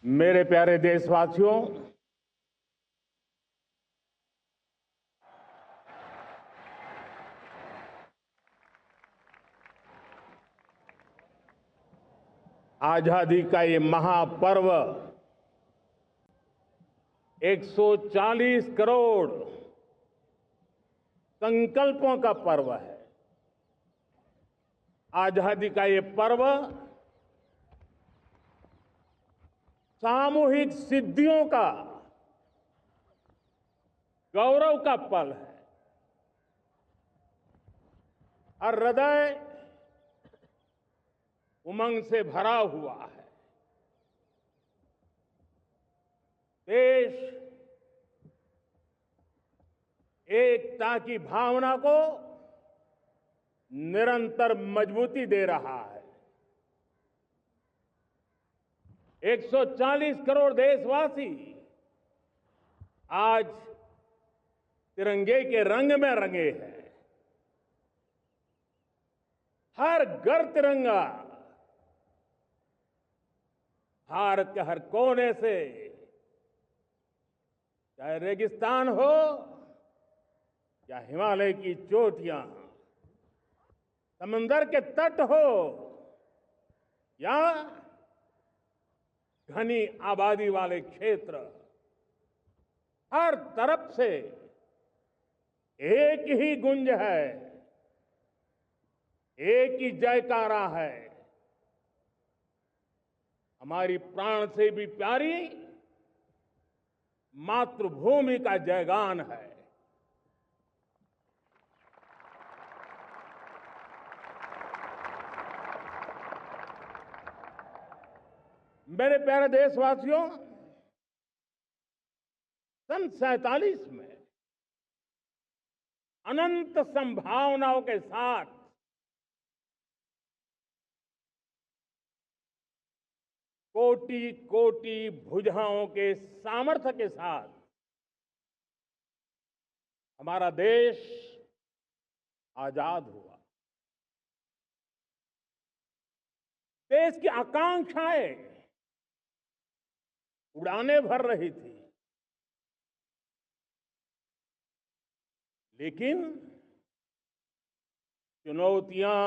मेरे प्यारे देशवासियों, आजादी का ये महापर्व 140 करोड़ संकल्पों का पर्व है। आजादी का ये पर्व सामूहिक सिद्धियों का गौरव का पल है और हृदय उमंग से भरा हुआ है। देश एकता की भावना को निरंतर मजबूती दे रहा है। 140 करोड़ देशवासी आज तिरंगे के रंग में रंगे हैं। हर घर तिरंगा, भारत के हर कोने से, चाहे रेगिस्तान हो या हिमालय की चोटियां, समंदर के तट हो या घनी आबादी वाले क्षेत्र, हर तरफ से एक ही गुंज है, एक ही जयकारा है। हमारी प्राण से भी प्यारी मातृभूमि का जयगान है। मेरे प्यारे देशवासियों, सन 47 में अनंत संभावनाओं के साथ कोटि कोटि भुजाओं के सामर्थ्य के साथ हमारा देश आजाद हुआ। देश की आकांक्षाएं उड़ानें भर रही थी, लेकिन चुनौतियां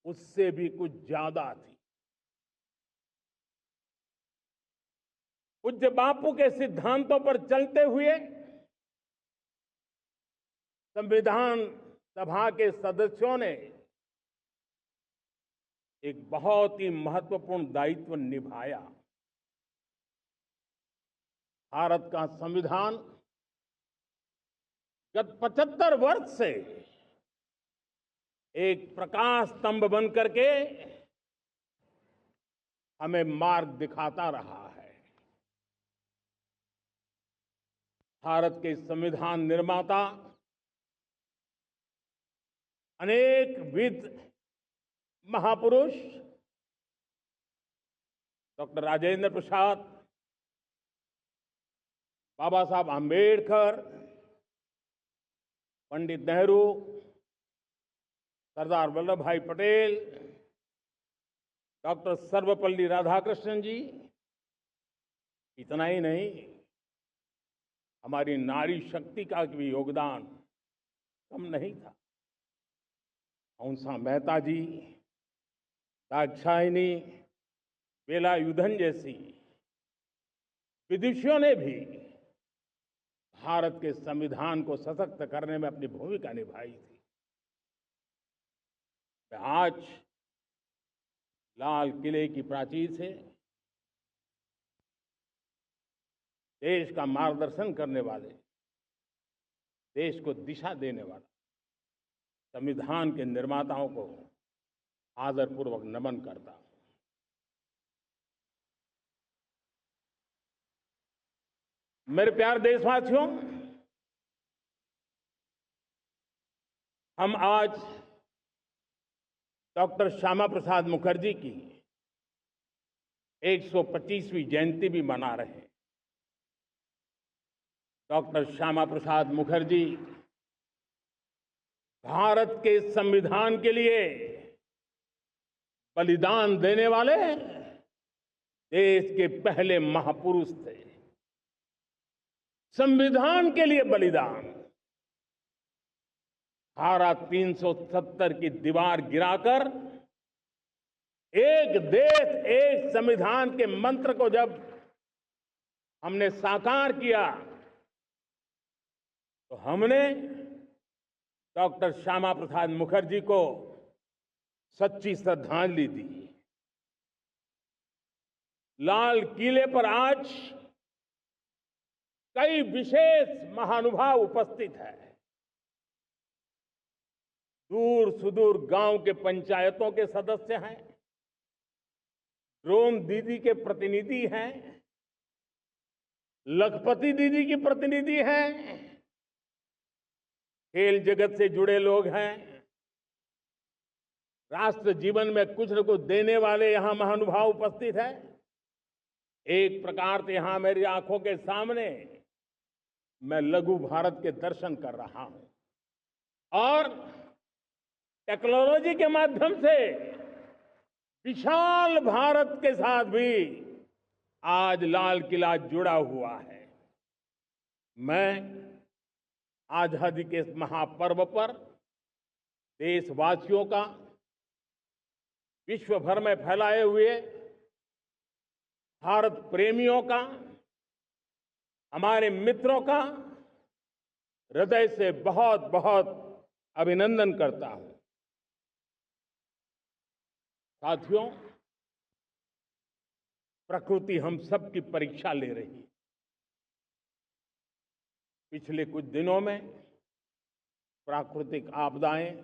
उससे भी कुछ ज्यादा थी। पूज्य बापू के सिद्धांतों पर चलते हुए संविधान सभा के सदस्यों ने एक बहुत ही महत्वपूर्ण दायित्व निभाया। भारत का संविधान गत 75 वर्ष से एक प्रकाश स्तंभ बन करके हमें मार्ग दिखाता रहा है। भारत के संविधान निर्माता अनेक विद महापुरुष डॉक्टर राजेंद्र प्रसाद, बाबा साहब आंबेडकर, पंडित नेहरू, सरदार वल्लभ भाई पटेल, डॉक्टर सर्वपल्ली राधाकृष्णन जी, इतना ही नहीं, हमारी नारी शक्ति का भी योगदान कम नहीं था। हंसा मेहता जी, दाक्षायणी, वेलायुधन जैसी विदुषियों ने भी भारत के संविधान को सशक्त करने में अपनी भूमिका निभाई थी। आज लाल किले की प्राचीर से देश का मार्गदर्शन करने वाले, देश को दिशा देने वाला संविधान के निर्माताओं को आदरपूर्वक नमन करता हूं। मेरे प्यारे देशवासियों, हम आज डॉक्टर श्यामा प्रसाद मुखर्जी की 125वीं जयंती भी मना रहे हैं। डॉक्टर श्यामा प्रसाद मुखर्जी भारत के संविधान के लिए बलिदान देने वाले देश के पहले महापुरुष थे। संविधान के लिए बलिदान, धारा 370 की दीवार गिराकर एक देश एक संविधान के मंत्र को जब हमने साकार किया तो हमने डॉक्टर श्यामा प्रसाद मुखर्जी को सच्ची श्रद्धांजलि दी। लाल किले पर आज कई विशेष महानुभाव उपस्थित हैं। दूर सुदूर गांव के पंचायतों के सदस्य हैं, ड्रोन दीदी के प्रतिनिधि हैं, लखपति दीदी की प्रतिनिधि हैं, खेल जगत से जुड़े लोग हैं, राष्ट्र जीवन में कुछ न कुछ देने वाले यहां महानुभाव उपस्थित हैं। एक प्रकार से यहां मेरी आंखों के सामने मैं लघु भारत के दर्शन कर रहा हूं और टेक्नोलॉजी के माध्यम से विशाल भारत के साथ भी आज लाल किला जुड़ा हुआ है। मैं आजादी के इस महापर्व पर देशवासियों का, विश्व भर में फैलाए हुए भारत प्रेमियों का, हमारे मित्रों का हृदय से बहुत बहुत अभिनंदन करता हूं। साथियों, प्रकृति हम सब की परीक्षा ले रही है। पिछले कुछ दिनों में प्राकृतिक आपदाएं,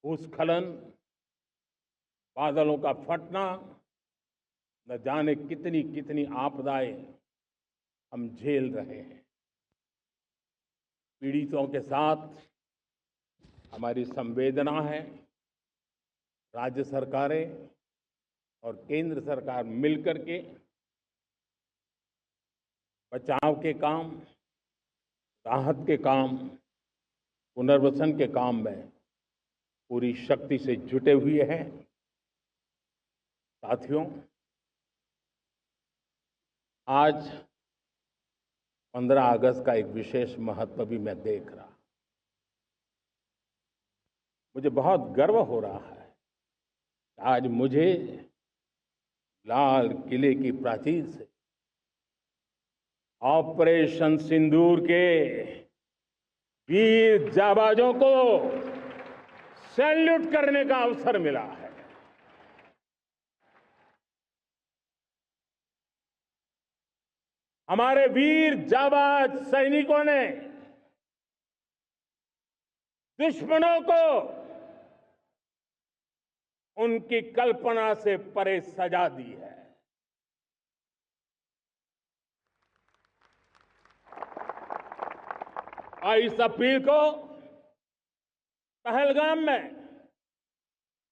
भूस्खलन, बादलों का फटना, न जाने कितनी कितनी आपदाएं हम झेल रहे हैं। पीड़ितों के साथ हमारी संवेदना है। राज्य सरकारें और केंद्र सरकार मिलकर के बचाव के काम, राहत के काम, पुनर्वसन के काम में पूरी शक्ति से जुटे हुए हैं। साथियों, आज 15 अगस्त का एक विशेष महत्व भी मैं देख रहा। मुझे बहुत गर्व हो रहा है। आज मुझे लाल किले की प्राचीर से ऑपरेशन सिंदूर के वीर जाबाजों को सैल्यूट करने का अवसर मिला है। हमारे वीर जाबाज सैनिकों ने दुश्मनों को उनकी कल्पना से परे सजा दी है। और इस अपील को पहलगाम में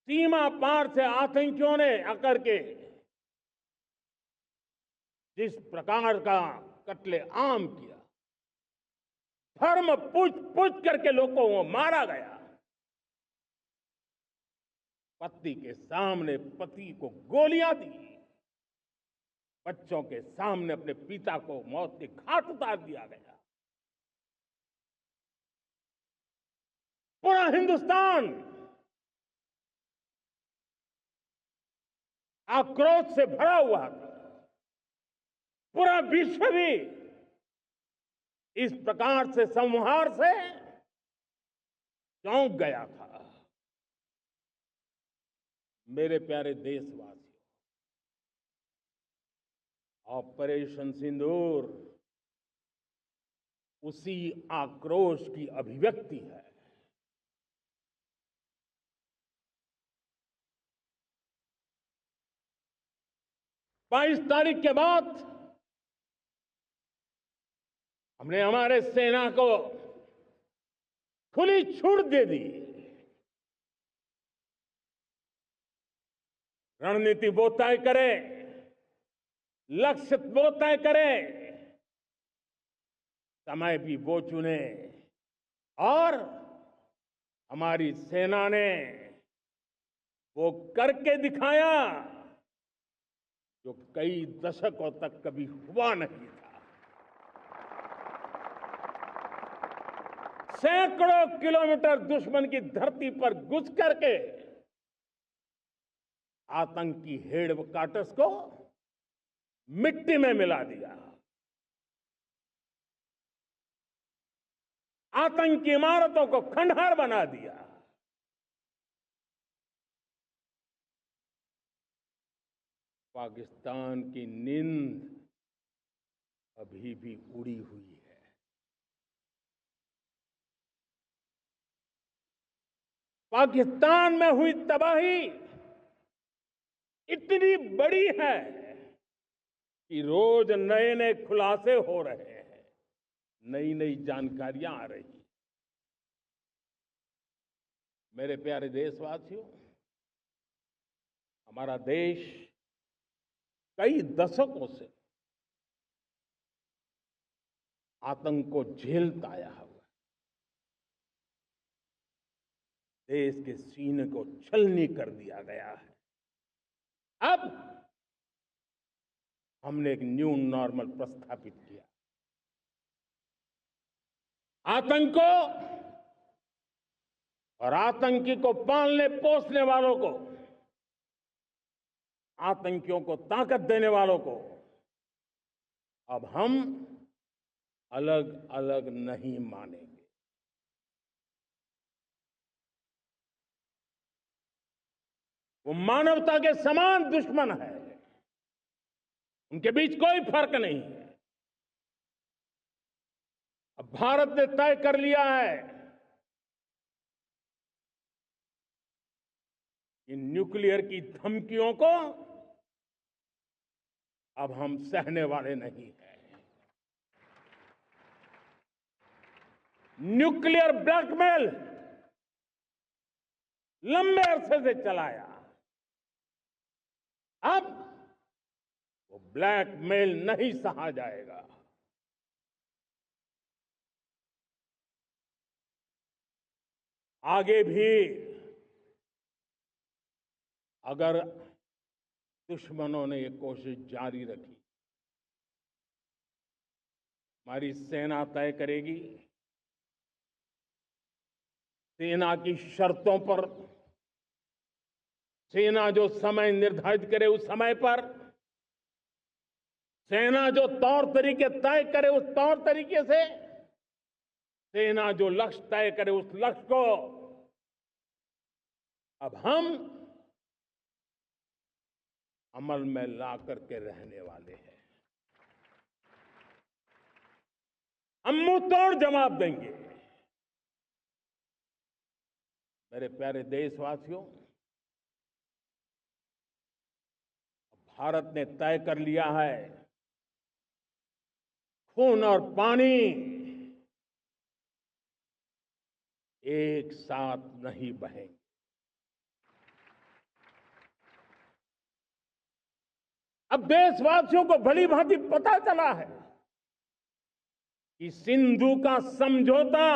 सीमा पार से आतंकियों ने आकर के जिस प्रकार का कत्ले आम किया, धर्म पूछ पूछ करके लोगों को मारा गया। पत्नी के सामने पति को गोलियां दी, बच्चों के सामने अपने पिता को मौत के घाट उतार दिया गया। पूरा हिंदुस्तान आक्रोश से भरा हुआ था। पूरा विश्व भी इस प्रकार से संहार से चौंक गया था। मेरे प्यारे देशवासियों, ऑपरेशन सिंदूर उसी आक्रोश की अभिव्यक्ति है। 22 तारीख के बाद हमने हमारे सेना को खुली छूट दे दी। रणनीति वो तय करे, लक्ष्य वो तय करे, समय भी वो चुने। और हमारी सेना ने वो करके दिखाया जो कई दशकों तक कभी हुआ नहीं था। सैकड़ों किलोमीटर दुश्मन की धरती पर घुस करके आतंकी हेडक्वार्टर्स को मिट्टी में मिला दिया, आतंकी इमारतों को खंडहर बना दिया। पाकिस्तान की नींद अभी भी उड़ी हुई है। पाकिस्तान में हुई तबाही इतनी बड़ी है कि रोज नए नए खुलासे हो रहे हैं, नई नई जानकारियां आ रही हैं। मेरे प्यारे देशवासियों, हमारा देश कई दशकों से आतंक को झेलता आया हुआ है। देश के सीने को छलनी कर दिया गया है। अब हमने एक न्यू नॉर्मल प्रस्थापित किया। आतंक को और आतंकी को पालने पोसने वालों को, आतंकियों को ताकत देने वालों को अब हम अलग अलग नहीं मानेंगे। वो मानवता के समान दुश्मन है, उनके बीच कोई फर्क नहीं है। अब भारत ने तय कर लिया है कि न्यूक्लियर की धमकियों को अब हम सहने वाले नहीं हैं। न्यूक्लियर ब्लैकमेल लंबे अरसे से चलाया, अब वो ब्लैकमेल नहीं सहा जाएगा। आगे भी अगर दुश्मनों ने ये कोशिश जारी रखी, हमारी सेना तय करेगी, सेना की शर्तों पर, सेना जो समय निर्धारित करे उस समय पर, सेना जो तौर तरीके तय करे उस तौर तरीके से, सेना जो लक्ष्य तय करे उस लक्ष्य को अब हम अमल में ला करके रहने वाले हैं। हम मुंह तोड़ जवाब देंगे। मेरे प्यारे देशवासियों, भारत ने तय कर लिया है, खून और पानी एक साथ नहीं बहेंगे। अब देशवासियों को भली भांति पता चला है कि सिंधु का समझौता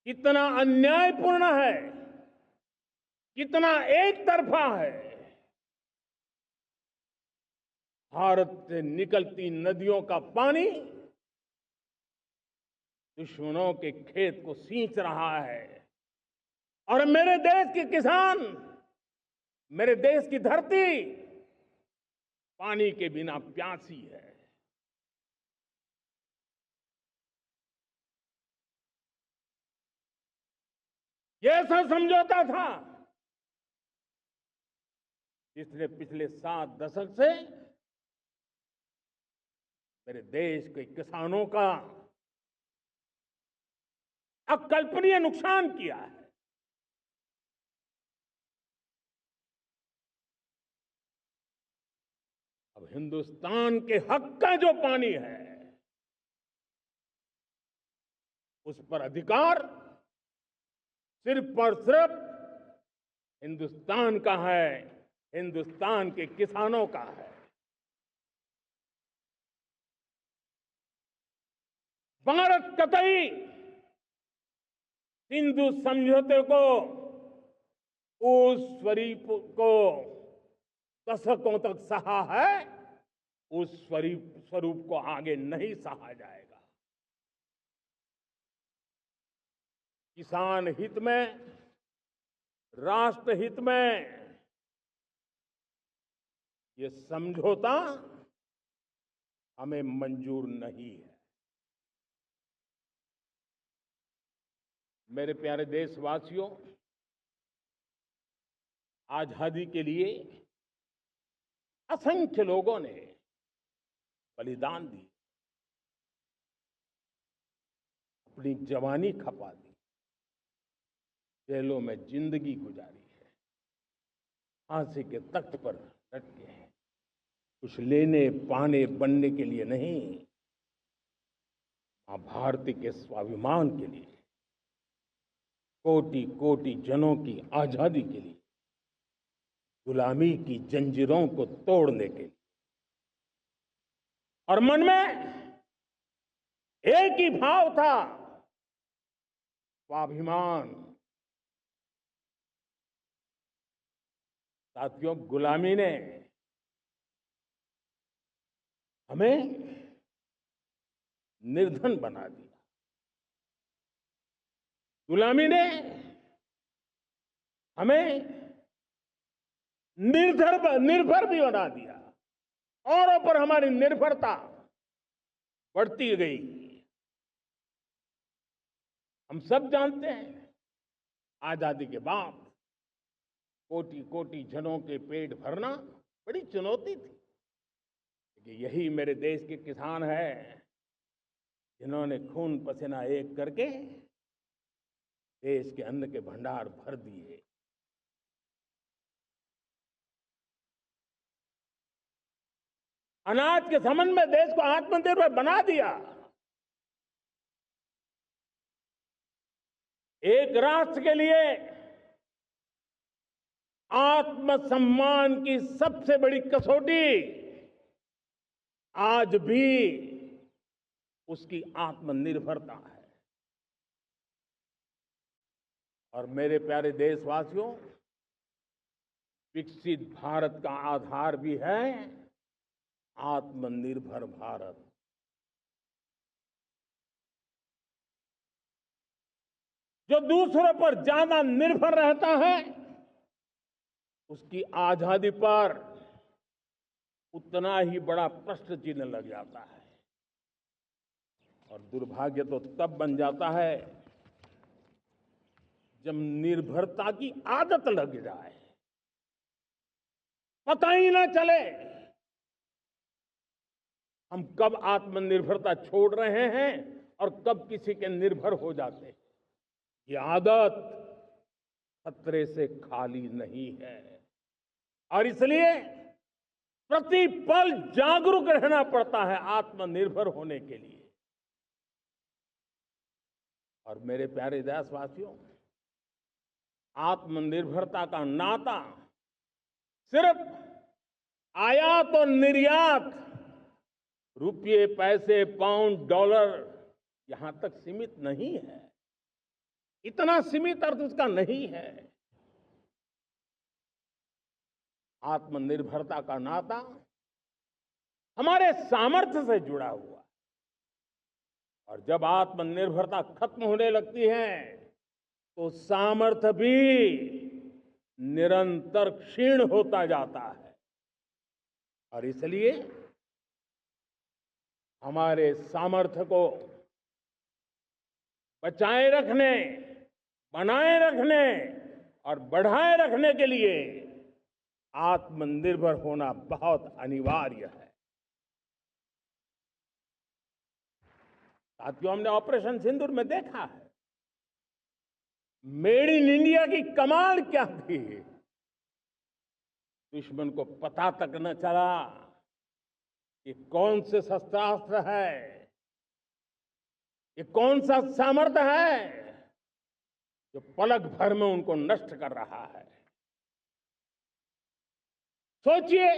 कितना अन्यायपूर्ण है, कितना एक तरफा है। भारत से निकलती नदियों का पानी दुश्मनों के खेत को सींच रहा है और मेरे देश के किसान, मेरे देश की धरती पानी के बिना प्यासी है। ये ऐसा समझौता था जिसने पिछले 7 दशक से मेरे देश के किसानों का अकल्पनीय नुकसान किया है। अब हिंदुस्तान के हक का जो पानी है उस पर अधिकार सिर्फ और सिर्फ हिंदुस्तान का है, हिंदुस्तान के किसानों का है। भारत कतई सिंधु समझौते को, उस स्वरूप को दशकों तक सहा है, उस स्वरूप को आगे नहीं सहा जाएगा। किसान हित में, राष्ट्र हित में ये समझौता हमें मंजूर नहीं है। मेरे प्यारे देशवासियों, आजादी के लिए असंख्य लोगों ने बलिदान दी, अपनी जवानी खपा दी, जेलों में जिंदगी गुजारी है, फांसी के तख्त पर लटके हैं, कुछ लेने पाने बनने के लिए नहीं, मां भारती के स्वाभिमान के लिए, कोटि कोटि जनों की आजादी के लिए, गुलामी की जंजीरों को तोड़ने के लिए। और मन में एक ही भाव था, स्वाभिमान। साथियों, गुलामी ने हमें निर्धन बना दिया, गुलामी ने हमें निर्भर भी बना दिया, औरों पर हमारी निर्भरता बढ़ती गई। हम सब जानते हैं, आजादी के बाद कोटि कोटि जनों के पेट भरना बड़ी चुनौती थी। लेकिन यही मेरे देश के किसान हैं जिन्होंने खून पसीना एक करके देश के अन्न के भंडार भर दिए। अनाज के संबंध में देश को आत्मनिर्भर बना दिया। एक राष्ट्र के लिए आत्मसम्मान की सबसे बड़ी कसौटी आज भी उसकी आत्मनिर्भरता है। और मेरे प्यारे देशवासियों, विकसित भारत का आधार भी है आत्मनिर्भर भारत। जो दूसरों पर ज्यादा निर्भर रहता है, उसकी आजादी पर उतना ही बड़ा प्रश्न चिन्ह लग जाता है। और दुर्भाग्य तो तब बन जाता है जब निर्भरता की आदत लग जाए, पता ही ना चले हम कब आत्मनिर्भरता छोड़ रहे हैं और कब किसी के निर्भर हो जाते हैं। ये आदत खतरे से खाली नहीं है और इसलिए प्रति पल जागरूक रहना पड़ता है आत्मनिर्भर होने के लिए। और मेरे प्यारे देशवासियों, आत्मनिर्भरता का नाता सिर्फ आयात और निर्यात, रुपये, पैसे, पाउंड, डॉलर यहां तक सीमित नहीं है। इतना सीमित अर्थ उसका नहीं है। आत्मनिर्भरता का नाता हमारे सामर्थ्य से जुड़ा हुआ है। और जब आत्मनिर्भरता खत्म होने लगती है तो सामर्थ्य भी निरंतर क्षीण होता जाता है। और इसलिए हमारे सामर्थ्य को बचाए रखने, बनाए रखने और बढ़ाए रखने के लिए आत्मनिर्भर होना बहुत अनिवार्य है। साथियों, हमने ऑपरेशन सिंदूर में देखा है मेड इन इंडिया की कमाल क्या थी। दुश्मन को पता तक न चला कि कौन से शस्त्रास्त्र है, ये कौन सा सामर्थ्य है जो पलक भर में उनको नष्ट कर रहा है। सोचिए,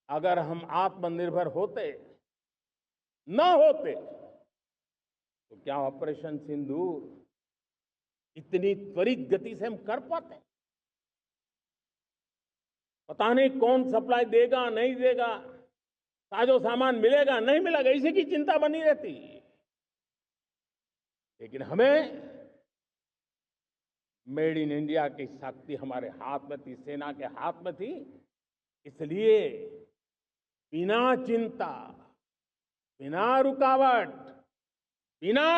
अगर हम आत्मनिर्भर होते न होते तो क्या ऑपरेशन सिंदूर इतनी त्वरित गति से हम कर पाते? पता नहीं कौन सप्लाई देगा नहीं देगा, साजो सामान मिलेगा नहीं मिलेगा, इसी की चिंता बनी रहती। लेकिन हमें मेड इन इंडिया की शक्ति हमारे हाथ में थी, सेना के हाथ में थी। इसलिए बिना चिंता, बिना रुकावट, बिना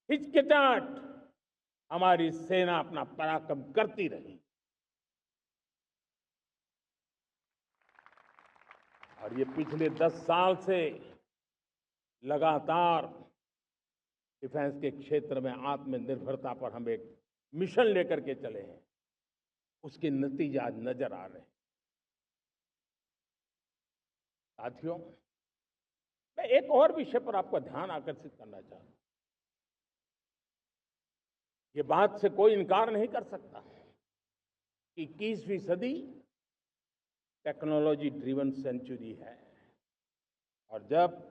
हिचकिचाहट हमारी सेना अपना पराक्रम करती रही। और ये पिछले 10 साल से लगातार डिफेंस के क्षेत्र में आत्मनिर्भरता पर हम एक मिशन लेकर के चले हैं, उसके नतीजे आज नजर आ रहे हैं। साथियों, मैं एक और विषय पर आपका ध्यान आकर्षित करना चाहता हूं। ये बात से कोई इनकार नहीं कर सकता कि 21वीं सदी टेक्नोलॉजी ड्रिवन सेंचुरी है। और जब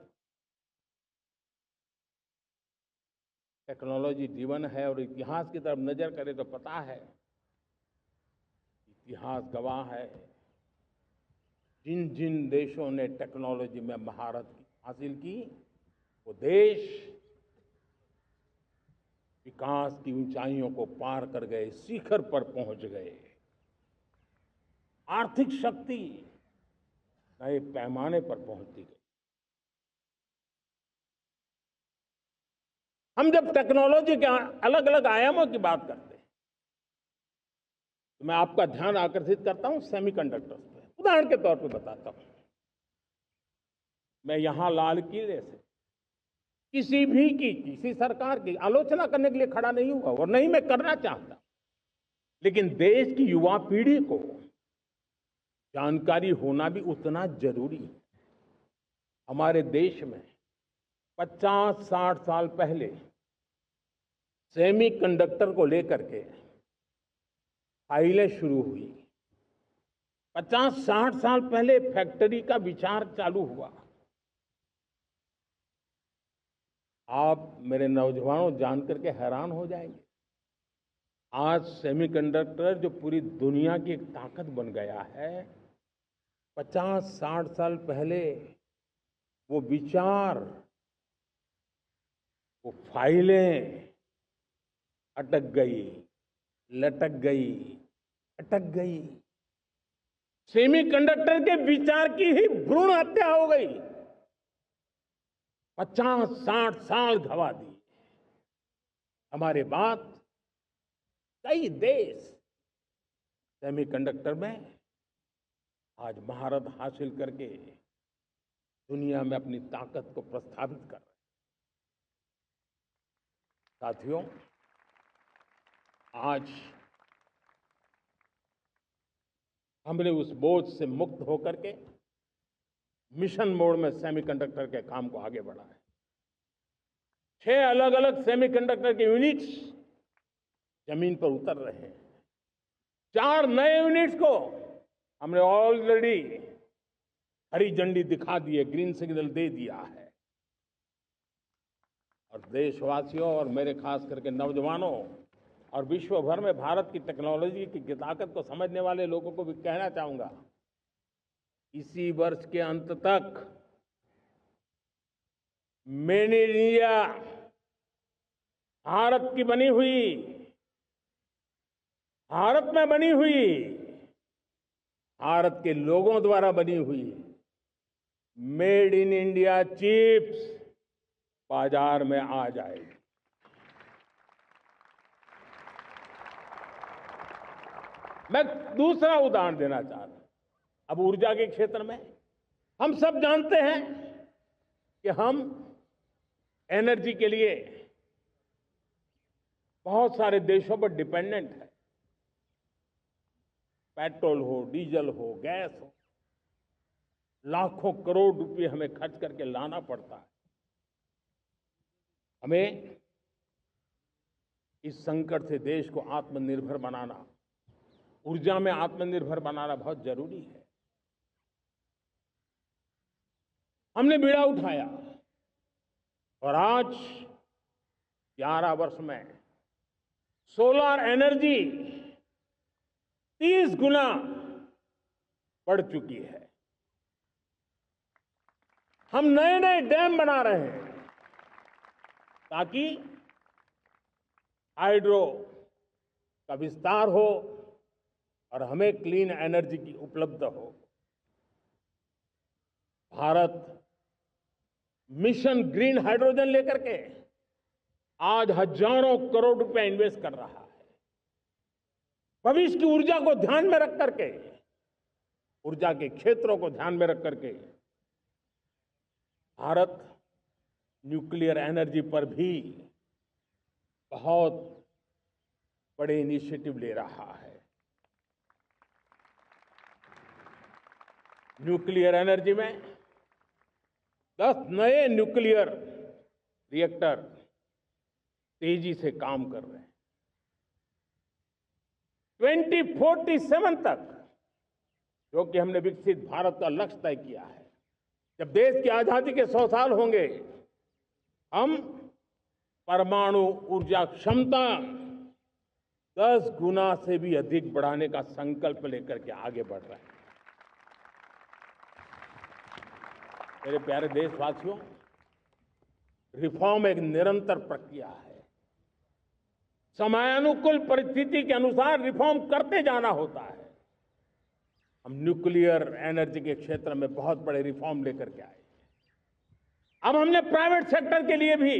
टेक्नोलॉजी ड्रिवन है और इतिहास की तरफ नजर करें तो पता है, इतिहास गवाह है, जिन जिन देशों ने टेक्नोलॉजी में महारत हासिल की, वो देश विकास की ऊंचाइयों को पार कर गए, शिखर पर पहुंच गए। आर्थिक शक्ति नए पैमाने पर पहुंचती गई। हम जब टेक्नोलॉजी के अलग अलग आयामों की बात करते हैं तो मैं आपका ध्यान आकर्षित करता हूं सेमीकंडक्टर्स पे। उदाहरण के तौर पे बताता हूं, मैं यहां लाल किले से किसी सरकार की आलोचना करने के लिए खड़ा नहीं हुआ और नहीं मैं करना चाहता, लेकिन देश की युवा पीढ़ी को जानकारी होना भी उतना जरूरी है। हमारे देश में 50-60 साल पहले सेमीकंडक्टर को लेकर के फाइलें शुरू हुई। 50-60 साल पहले फैक्ट्री का विचार चालू हुआ। आप मेरे नौजवानों जानकर के हैरान हो जाएंगे, आज सेमीकंडक्टर जो पूरी दुनिया की एक ताकत बन गया है, 50-60 साल पहले वो विचार, वो फाइलें अटक गई, लटक गई, अटक गई। सेमीकंडक्टर के विचार की ही भ्रूण हत्या हो गई। 50-60 साल गवा दिए। हमारे बाद कई देश सेमीकंडक्टर में आज महारत हासिल करके दुनिया में अपनी ताकत को प्रस्थापित कर रहे हैं। साथियों, आज हमने उस बोझ से मुक्त होकर के मिशन मोड में सेमीकंडक्टर के काम को आगे बढ़ाया। 6 अलग अलग सेमीकंडक्टर के यूनिट्स जमीन पर उतर रहे हैं। 4 नए यूनिट्स को हमने ऑलरेडी हरी झंडी दिखा दी है, ग्रीन सिग्नल दे दिया है। और देशवासियों और मेरे खास करके नौजवानों और विश्व भर में भारत की टेक्नोलॉजी की ताकत को समझने वाले लोगों को भी कहना चाहूंगा, इसी वर्ष के अंत तक मेड इन इंडिया भारत की बनी हुई, भारत में बनी हुई, भारत के लोगों द्वारा बनी हुई मेड इन इंडिया चिप्स बाजार में आ जाएगी। मैं दूसरा उदाहरण देना चाहता हूं। अब ऊर्जा के क्षेत्र में हम सब जानते हैं कि हम एनर्जी के लिए बहुत सारे देशों पर डिपेंडेंट है। पेट्रोल हो, डीजल हो, गैस हो, लाखों करोड़ रुपए हमें खर्च करके लाना पड़ता है। हमें इस संकट से देश को आत्मनिर्भर बनाना, ऊर्जा में आत्मनिर्भर बनाना बहुत जरूरी है। हमने बीड़ा उठाया और आज 11 वर्ष में सोलर एनर्जी 30 गुना बढ़ चुकी है। हम नए नए डैम बना रहे हैं ताकि हाइड्रो का विस्तार हो और हमें क्लीन एनर्जी की उपलब्ध हो। भारत मिशन ग्रीन हाइड्रोजन लेकर के आज हजारों करोड़ रुपए इन्वेस्ट कर रहा है। भविष्य की ऊर्जा को ध्यान में रख करके, ऊर्जा के क्षेत्रों को ध्यान में रख करके भारत न्यूक्लियर एनर्जी पर भी बहुत बड़े इनिशिएटिव ले रहा है। न्यूक्लियर एनर्जी में 10 नए न्यूक्लियर रिएक्टर तेजी से काम कर रहे हैं। 2047 तक, जो कि हमने विकसित भारत का लक्ष्य तय किया है, जब देश की आजादी के 100 साल होंगे, हम परमाणु ऊर्जा क्षमता 10 गुना से भी अधिक बढ़ाने का संकल्प लेकर के आगे बढ़ रहे हैं। मेरे प्यारे देशवासियों, रिफॉर्म एक निरंतर प्रक्रिया है। समयानुकूल परिस्थिति के अनुसार रिफॉर्म करते जाना होता है। हम न्यूक्लियर एनर्जी के क्षेत्र में बहुत बड़े रिफॉर्म लेकर के आए। अब हमने प्राइवेट सेक्टर के लिए भी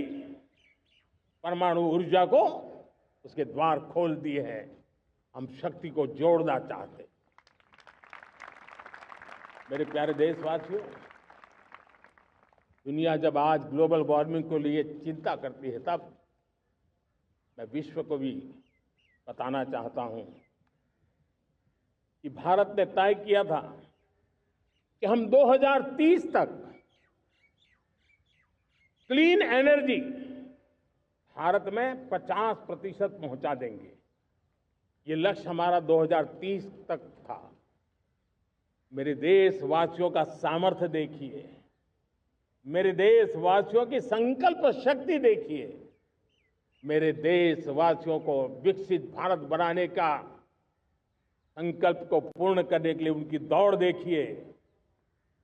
परमाणु ऊर्जा को उसके द्वार खोल दिए हैं। हम शक्ति को जोड़ना चाहते। मेरे प्यारे देशवासियों, दुनिया जब आज ग्लोबल वार्मिंग को लिए चिंता करती है, तब मैं विश्व को भी बताना चाहता हूं कि भारत ने तय किया था कि हम 2030 तक क्लीन एनर्जी भारत में 50% पहुंचा देंगे। ये लक्ष्य हमारा 2030 तक था। मेरे देशवासियों का सामर्थ्य देखिए, मेरे देशवासियों की संकल्प शक्ति देखिए, मेरे देशवासियों को विकसित भारत बनाने का संकल्प को पूर्ण करने के लिए उनकी दौड़ देखिए।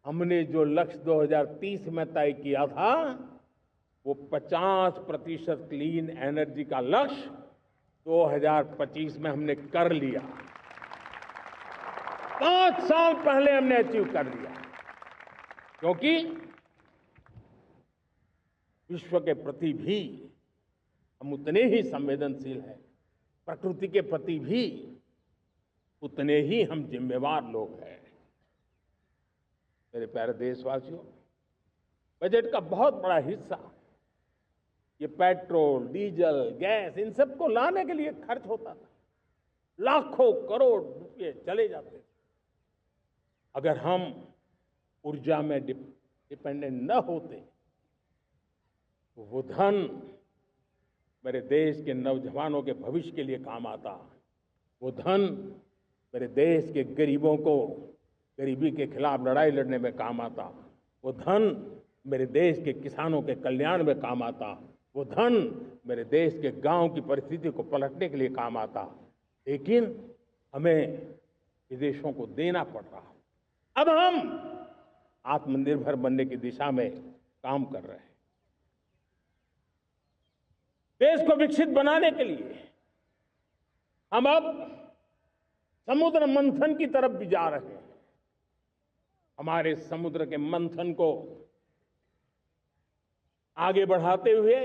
हमने जो लक्ष्य 2030 में तय किया था, वो 50% क्लीन एनर्जी का लक्ष्य 2025 में हमने कर लिया। 5 साल पहले हमने अचीव कर लिया, क्योंकि विश्व के प्रति भी हम उतने ही संवेदनशील हैं, प्रकृति के प्रति भी उतने ही हम जिम्मेवार लोग हैं। मेरे प्यारे देशवासियों, बजट का बहुत बड़ा हिस्सा ये पेट्रोल, डीजल, गैस, इन सबको लाने के लिए खर्च होता था। लाखों करोड़ रुपए चले जाते थे। अगर हम ऊर्जा में डिपेंडेंट न होते, तो वो धन मेरे देश के नौजवानों के भविष्य के लिए काम आता। वो धन मेरे देश के गरीबों को गरीबी के खिलाफ लड़ाई लड़ने में काम आता। वो धन मेरे देश के किसानों के कल्याण में काम आता। वो धन मेरे देश के गांव की परिस्थिति को पलटने के लिए काम आता। लेकिन हमें विदेशों को देना पड़ रहा। अब हम आत्मनिर्भर बनने की दिशा में काम कर रहे हैं। देश को विकसित बनाने के लिए हम अब समुद्र मंथन की तरफ भी जा रहे हैं। हमारे समुद्र के मंथन को आगे बढ़ाते हुए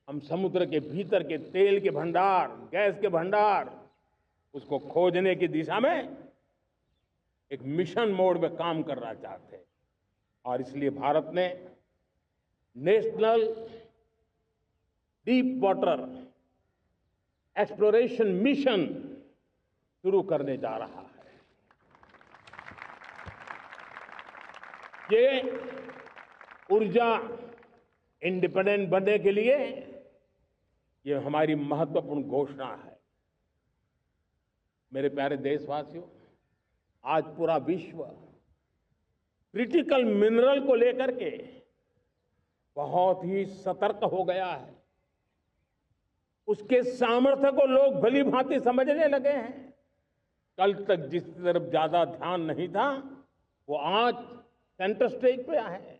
हम समुद्र के भीतर के तेल के भंडार, गैस के भंडार, उसको खोजने की दिशा में एक मिशन मोड में काम करना चाहते हैं। और इसलिए भारत ने national deep water exploration mission शुरू करने जा रहा है। ये ऊर्जा इंडिपेंडेंट बनने के लिए ये हमारी महत्वपूर्ण घोषणा है। मेरे प्यारे देशवासियों, आज पूरा विश्व क्रिटिकल मिनरल को लेकर के बहुत ही सतर्क हो गया है। उसके सामर्थ्य को लोग भली भांति समझने लगे हैं। कल तक जिसकी तरफ ज्यादा ध्यान नहीं था, वो आज सेंटर स्टेज पे है।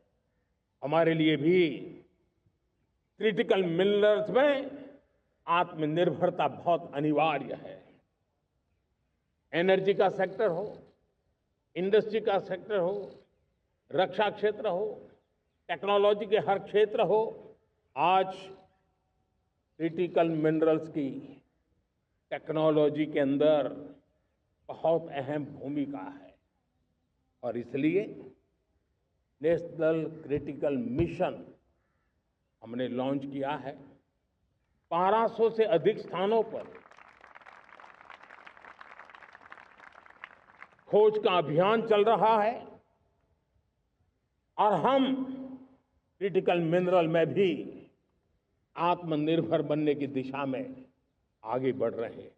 हमारे लिए भी क्रिटिकल मिनरल्स में आत्मनिर्भरता बहुत अनिवार्य है। एनर्जी का सेक्टर हो, इंडस्ट्री का सेक्टर हो, रक्षा क्षेत्र हो, टेक्नोलॉजी के हर क्षेत्र हो, आज क्रिटिकल मिनरल्स की टेक्नोलॉजी के अंदर बहुत अहम भूमिका है। और इसलिए नेशनल क्रिटिकल मिशन हमने लॉन्च किया है। 1200 से अधिक स्थानों पर खोज का अभियान चल रहा है और हम क्रिटिकल मिनरल में भी आत्मनिर्भर बनने की दिशा में आगे बढ़ रहे हैं।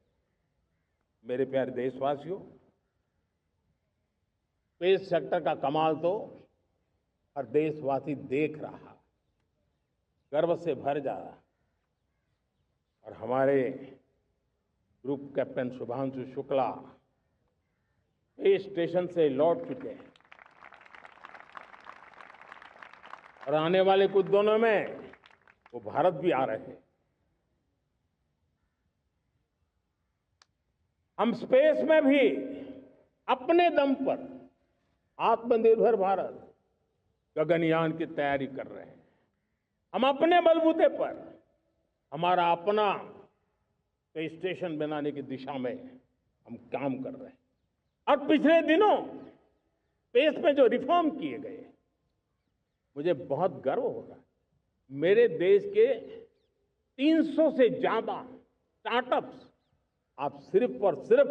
मेरे प्यारे देशवासियों, स्पेस सेक्टर का कमाल तो हर देशवासी देख रहा, गर्व से भर जा रहा। और हमारे group captain Shubhanshu Shukla space station से लौट चुके हैं और आने वाले कुछ दिनों में वो भारत भी आ रहे हैं। हम स्पेस में भी अपने दम पर आत्मनिर्भर भारत गगनयान की तैयारी कर रहे हैं। हम अपने बलबूते पर हमारा अपना स्पेस स्टेशन बनाने की दिशा में हम काम कर रहे हैं। और पिछले दिनों स्पेस में जो रिफॉर्म किए गए, मुझे बहुत गर्व हो रहा है। मेरे देश के 300 से ज्यादा स्टार्टअप्स आप सिर्फ और सिर्फ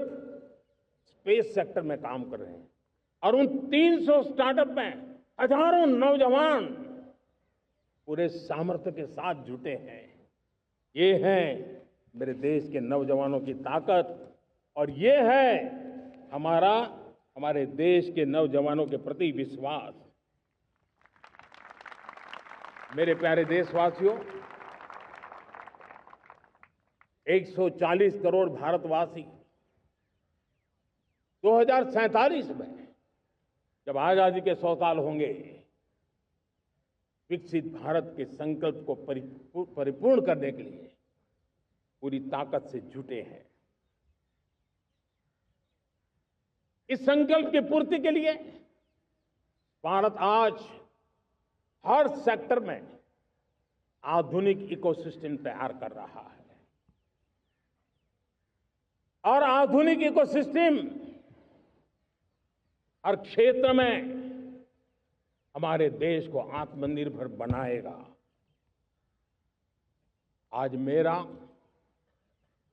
स्पेस सेक्टर में काम कर रहे हैं और उन 300 स्टार्टअप में हजारों नौजवान पूरे सामर्थ्य के साथ जुटे हैं। ये है मेरे देश के नौजवानों की ताकत और ये है हमारे देश के नौजवानों के प्रति विश्वास। मेरे प्यारे देशवासियों, 140 करोड़ भारतवासी 2047 में जब आजादी के 100 साल होंगे, विकसित भारत के संकल्प को परिपूर्ण करने के लिए पूरी ताकत से जुटे हैं। इस संकल्प की पूर्ति के लिए भारत आज हर सेक्टर में आधुनिक इकोसिस्टम तैयार कर रहा है और आधुनिक इकोसिस्टम हर क्षेत्र में हमारे देश को आत्मनिर्भर बनाएगा। आज मेरा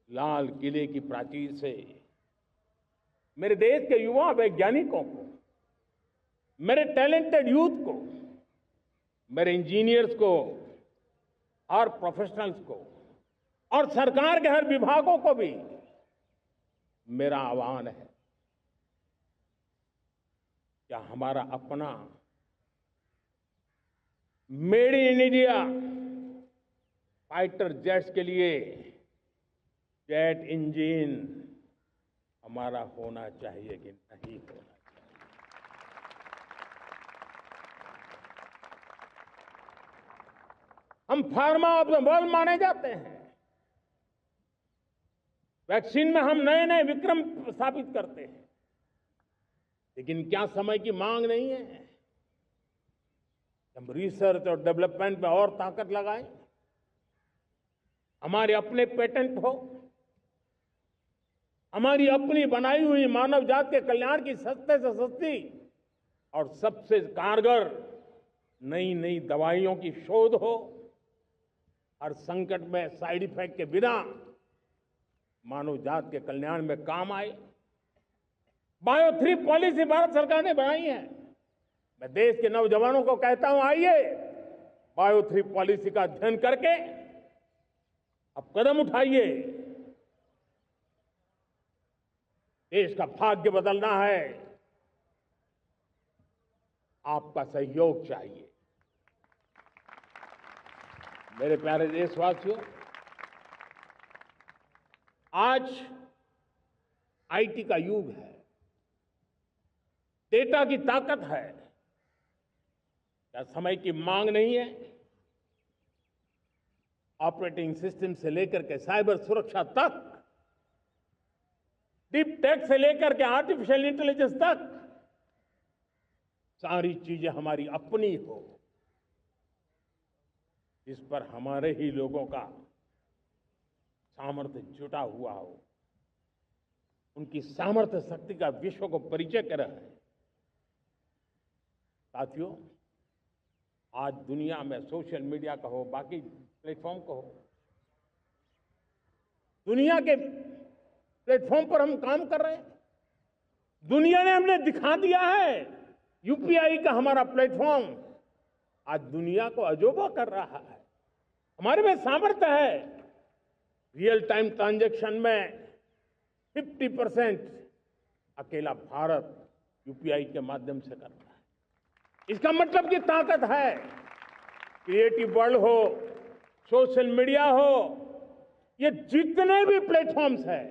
लाल किले की प्राचीर से मेरे देश के युवा वैज्ञानिकों को, मेरे टैलेंटेड यूथ को, मेरे इंजीनियर्स को और प्रोफेशनल्स को और सरकार के हर विभागों को भी मेरा आह्वान है, क्या हमारा अपना made in India fighter jets के लिए जेट इंजन हमारा होना चाहिए कि नहीं होना चाहिए? हम फार्मा ऑफ द वर्ल्ड माने जाते हैं। वैक्सीन में हम नए नए विक्रम स्थापित करते हैं, लेकिन क्या समय की मांग नहीं है? हम रिसर्च और डेवलपमेंट में और ताकत लगाएं, हमारे अपने पेटेंट हो, हमारी अपनी बनाई हुई मानव जात के कल्याण की सस्ते से सस्ती और सबसे कारगर नई नई दवाइयों की शोध हो, हर संकट में साइड इफेक्ट के बिना मानव जात के कल्याण में काम आए। बायो 3 पॉलिसी भारत सरकार ने बनाई है। मैं देश के नौजवानों को कहता हूं, आइए बायो 3 पॉलिसी का अध्ययन करके अब कदम उठाइए। देश का भाग्य बदलना है, आपका सहयोग चाहिए। मेरे प्यारे देशवासियों, आज आईटी का युग है, डेटा की ताकत है। क्या समय की मांग नहीं है? ऑपरेटिंग सिस्टम से लेकर के साइबर सुरक्षा तक, डीप टेक से लेकर के आर्टिफिशियल इंटेलिजेंस तक, सारी चीजें हमारी अपनी हो, जिस पर हमारे ही लोगों का सामर्थ्य जुटा हुआ हो, उनकी सामर्थ्य शक्ति का विश्व को परिचय कराए। साथियों, आज दुनिया में सोशल मीडिया का हो, बाकी प्लेटफॉर्म का हो, दुनिया के प्लेटफॉर्म पर हम काम कर रहे हैं। दुनिया ने हमने दिखा दिया है, यूपीआई का हमारा प्लेटफॉर्म आज दुनिया को अजोबा कर रहा है। हमारे में सामर्थ्य है। रियल टाइम ट्रांजैक्शन में 50% अकेला भारत यूपीआई के माध्यम से कर रहा है। इसका मतलब की ताकत है। क्रिएटिव वर्ल्ड हो, सोशल मीडिया हो, ये जितने भी प्लेटफॉर्म्स हैं,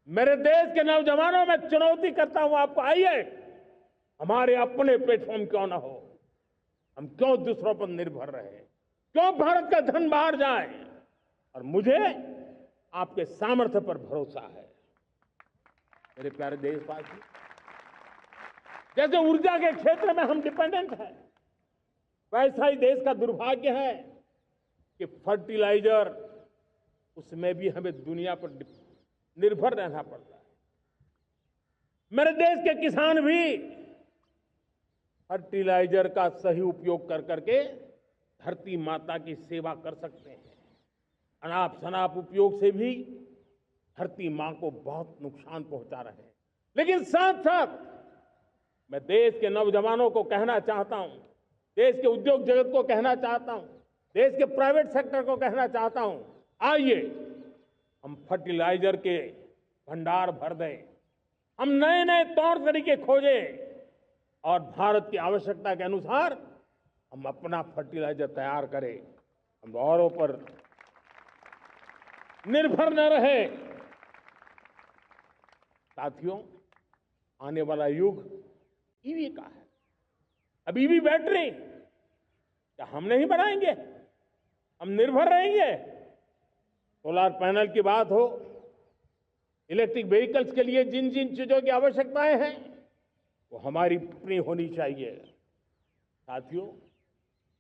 मेरे देश के नौजवानों में चुनौती करता हूं आपको, आइए हमारे अपने प्लेटफॉर्म क्यों ना हो, हम क्यों दूसरों पर निर्भर रहे, क्यों भारत का धन बाहर जाए। और मुझे आपके सामर्थ्य पर भरोसा है। मेरे प्यारे देशवासी, जैसे ऊर्जा के क्षेत्र में हम डिपेंडेंट हैं, वैसा ही देश का दुर्भाग्य है कि फर्टिलाइजर, उसमें भी हमें दुनिया पर निर्भर रहना पड़ता है। मेरे देश के किसान भी फर्टिलाइजर का सही उपयोग कर करके धरती माता की सेवा कर सकते हैं। अनाप शनाप उपयोग से भी धरती मां को बहुत नुकसान पहुंचा रहे हैं। लेकिन साथ साथ मैं देश के नौजवानों को कहना चाहता हूं, देश के उद्योग जगत को कहना चाहता हूं, देश के प्राइवेट सेक्टर को कहना चाहता हूं, आइए हम फर्टिलाइजर के भंडार भर दें, हम नए नए तौर तरीके खोजें और भारत की आवश्यकता के अनुसार हम अपना फर्टिलाइजर तैयार करें। हम औरों पर निर्भर न रहे। साथियों, आने वाला युग ईवी का है। अब ईवी बैटरी क्या हम नहीं बनाएंगे? हम निर्भर रहेंगे? सोलर पैनल की बात हो, इलेक्ट्रिक व्हीकल्स के लिए जिन जिन चीजों की आवश्यकताएं हैं, वो हमारी अपनी होनी चाहिए। साथियों,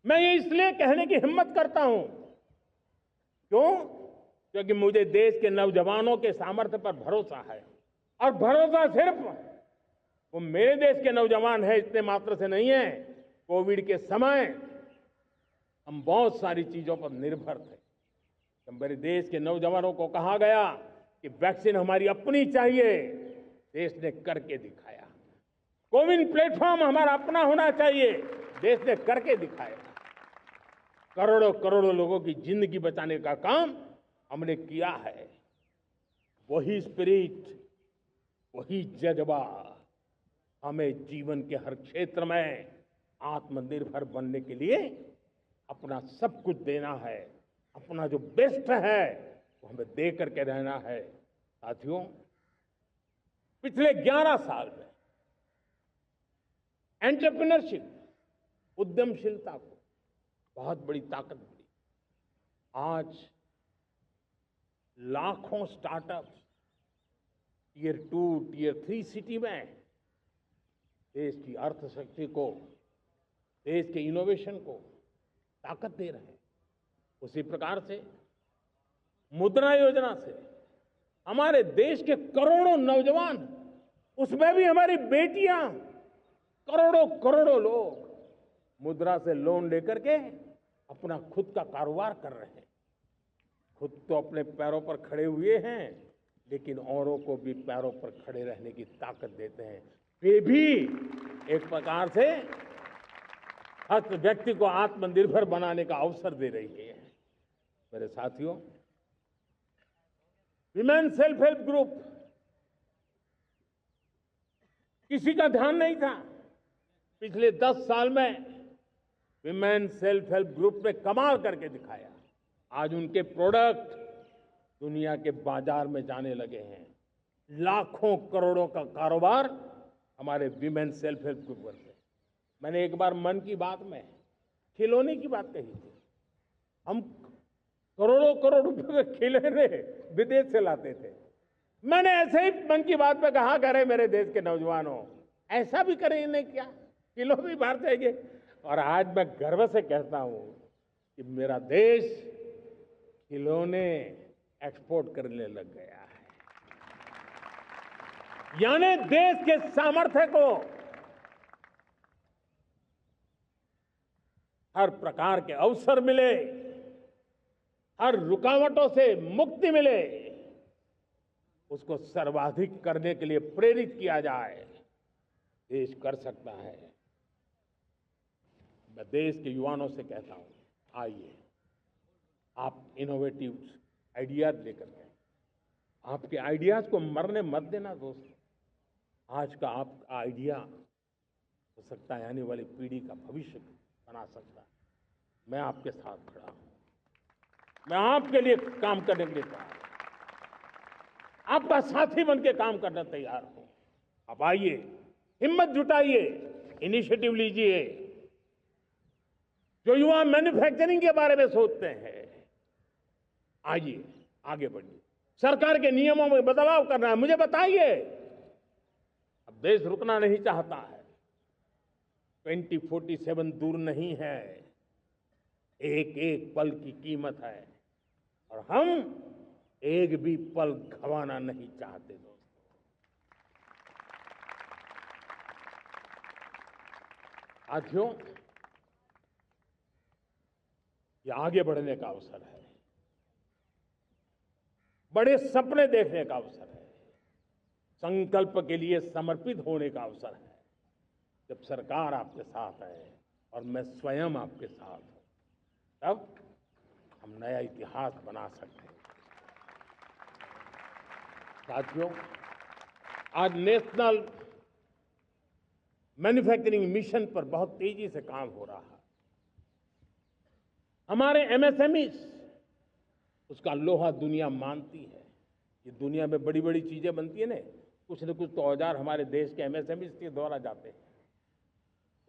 मैं ये इसलिए कहने की हिम्मत करता हूं, क्यों? क्योंकि मुझे देश के नौजवानों के सामर्थ्य पर भरोसा है। और भरोसा सिर्फ वो मेरे देश के नौजवान हैं इतने मात्र से नहीं है। कोविड के समय हम बहुत सारी चीजों पर निर्भर थे। तो मेरे देश के नौजवानों को कहा गया कि वैक्सीन हमारी अपनी चाहिए, देश ने करके दिखाया। कोविन प्लेटफॉर्म हमारा अपना होना चाहिए, देश ने करके दिखाया। करोड़ों करोड़ों लोगों की जिंदगी बचाने का काम हमने किया है। वही स्पिरिट, वही जज्बा हमें जीवन के हर क्षेत्र में आत्मनिर्भर बनने के लिए अपना सब कुछ देना है। अपना जो बेस्ट है वो हमें दे करके रहना है। साथियों, पिछले 11 साल में एंटरप्रेन्योरशिप, उद्यमशीलता को बहुत बड़ी ताकत मिली। आज लाखों स्टार्टअप्स टियर 2, टियर 3 सिटी में देश की अर्थशक्ति को, देश के इनोवेशन को ताकत दे रहे हैं। उसी प्रकार से मुद्रा योजना से हमारे देश के करोड़ों नौजवान, उसमें भी हमारी बेटियां, करोड़ों करोड़ों लोग मुद्रा से लोन लेकर के अपना खुद का कारोबार कर रहे हैं। खुद तो अपने पैरों पर खड़े हुए हैं, लेकिन औरों को भी पैरों पर खड़े रहने की ताकत देते हैं। वे भी एक प्रकार से हर व्यक्ति को आत्मनिर्भर बनाने का अवसर दे रही है। मेरे साथियों, विमेन सेल्फ हेल्प ग्रुप, किसी का ध्यान नहीं था। पिछले 10 साल में विमेन सेल्फ हेल्प ग्रुप ने कमाल करके दिखाया। आज उनके प्रोडक्ट दुनिया के बाजार में जाने लगे हैं। लाखों करोड़ों का कारोबार हमारे विमेन सेल्फ हेल्प ग्रुप करते हैं। मैंने एक बार मन की बात में खिलौने की बात कही थी। हम करोड़ों करोड़ रुपए के खिलौने विदेश से लाते थे। मैंने ऐसे ही मन की बात में कहा, करे मेरे देश के नौजवानों, ऐसा भी करें इन्हें क्या, किलो भी बाहर जाएंगे। और आज मैं गर्व से कहता हूं कि मेरा देश खिलौने एक्सपोर्ट करने लग गया है। यानी देश के सामर्थ्य को हर प्रकार के अवसर मिले, हर रुकावटों से मुक्ति मिले, उसको सर्वाधिक करने के लिए प्रेरित किया जाए। देश कर सकता है। मैं देश के युवाओं से कहता हूं, आइए आप इनोवेटिव आइडियाज लेकर के, आपके आइडियाज को मरने मत देना दोस्त। आज का आपका आइडिया हो सकता है आने वाली पीढ़ी का भविष्य बना सकता है। मैं आपके साथ खड़ा हूं, मैं आपके लिए काम करने के लिए तैयार हूं, आपका साथी बन के काम करने तैयार हूं। आप आइए, हिम्मत जुटाइए, इनिशिएटिव लीजिए। जो युवा मैन्युफैक्चरिंग के बारे में सोचते हैं, आइए आगे बढ़िए। सरकार के नियमों में बदलाव करना है, मुझे बताइए। अब देश रुकना नहीं चाहता है। 2047 दूर नहीं है, एक एक पल की कीमत है और हम एक भी पल गंवाना नहीं चाहते दोस्तों। साथियों, ये आगे बढ़ने का अवसर है, बड़े सपने देखने का अवसर है, संकल्प के लिए समर्पित होने का अवसर है। जब सरकार आपके साथ है और मैं स्वयं आपके साथ हूं, तब हम नया इतिहास बना सकते हैं। साथियों, आज नेशनल मैन्युफैक्चरिंग मिशन पर बहुत तेजी से काम हो रहा है। हमारे एमएसएमई उसका लोहा दुनिया मानती है। ये दुनिया में बड़ी बड़ी चीजें बनती है ना, कुछ न कुछ तो औजार हमारे देश के एमएसएमई के द्वारा जाते हैं,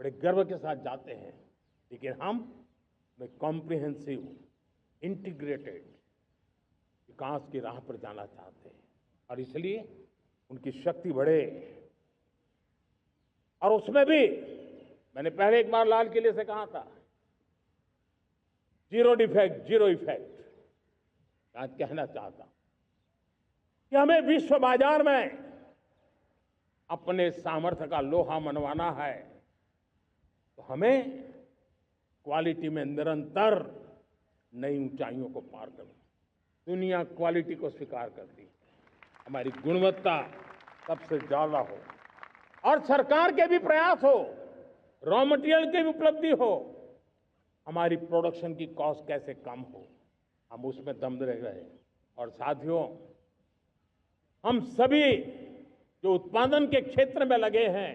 बड़े गर्व के साथ जाते हैं। लेकिन हम कॉम्प्रिहेंसिव इंटीग्रेटेड विकास की राह पर जाना चाहते हैं और इसलिए उनकी शक्ति बढ़े। और उसमें भी मैंने पहले एक बार लाल किले से कहा था, जीरो डिफेक्ट जीरो इफेक्ट। आज कहना चाहता हूं कि हमें विश्व बाजार में अपने सामर्थ्य का लोहा मनवाना है, तो हमें क्वालिटी में निरंतर नई ऊंचाइयों को पार करना। दुनिया क्वालिटी को स्वीकार करती है, हमारी गुणवत्ता सबसे ज्यादा हो और सरकार के भी प्रयास हो, रॉ मटेरियल की भी उपलब्धि हो, हमारी प्रोडक्शन की कॉस्ट कैसे कम हो, हम उसमें दम रह गए। और साथियों, हम सभी जो उत्पादन के क्षेत्र में लगे हैं,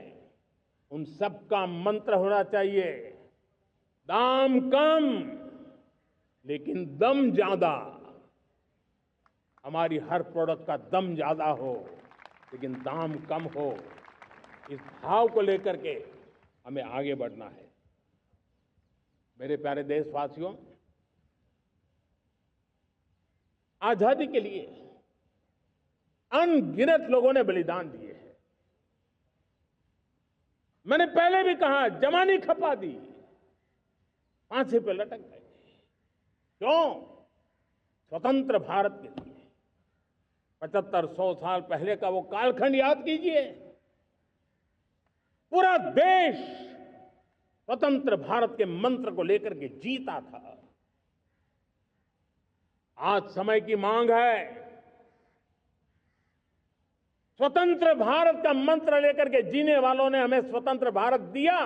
उन सबका मंत्र होना चाहिए, दाम कम लेकिन दम ज्यादा। हमारी हर प्रोडक्ट का दम ज्यादा हो लेकिन दाम कम हो। इस भाव को लेकर के हमें आगे बढ़ना है। मेरे प्यारे देशवासियों, आजादी के लिए अनगिनत लोगों ने बलिदान दिए हैं। मैंने पहले भी कहा, जवानी खपा दी, फांसी पे लटक गए। क्यों? स्वतंत्र भारत के लिए। 75-100 साल पहले का वो कालखंड याद कीजिए। पूरा देश स्वतंत्र भारत के मंत्र को लेकर के जीता था। आज समय की मांग है, स्वतंत्र भारत का मंत्र लेकर के जीने वालों ने हमें स्वतंत्र भारत दिया।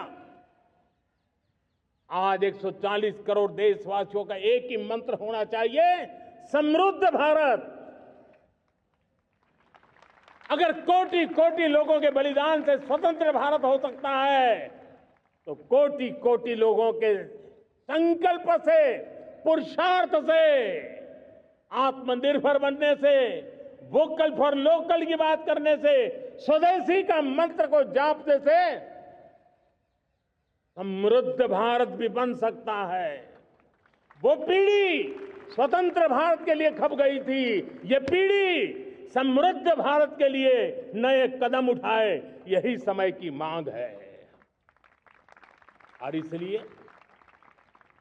आज 140 करोड़ देशवासियों का एक ही मंत्र होना चाहिए, समृद्ध भारत। अगर कोटि कोटि लोगों के बलिदान से स्वतंत्र भारत हो सकता है, तो कोटि कोटि लोगों के संकल्प से, पुरुषार्थ से, आत्मनिर्भर बनने से वोकल फॉर लोकल की बात करने से, स्वदेशी का मंत्र को जापने से समृद्ध भारत भी बन सकता है। वो पीढ़ी स्वतंत्र भारत के लिए खप गई थी, ये पीढ़ी समृद्ध भारत के लिए नए कदम उठाए, यही समय की मांग है। और इसलिए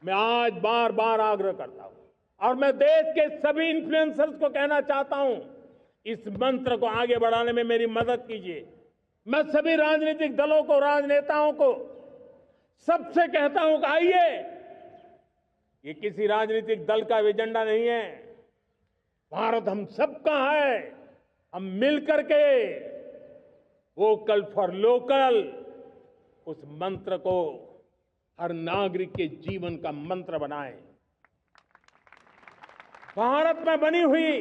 मैं आज बार बार आग्रह करता हूं और मैं देश के सभी इन्फ्लुएंसर्स को कहना चाहता हूं, इस मंत्र को आगे बढ़ाने में मेरी मदद कीजिए। मैं सभी राजनीतिक दलों को, राजनेताओं को सबसे कहता हूं कि आइए, ये किसी राजनीतिक दल का एजेंडा नहीं है, भारत हम सबका है। हम मिलकर के वोकल फॉर लोकल उस मंत्र को हर नागरिक के जीवन का मंत्र बनाएं। भारत में बनी हुई,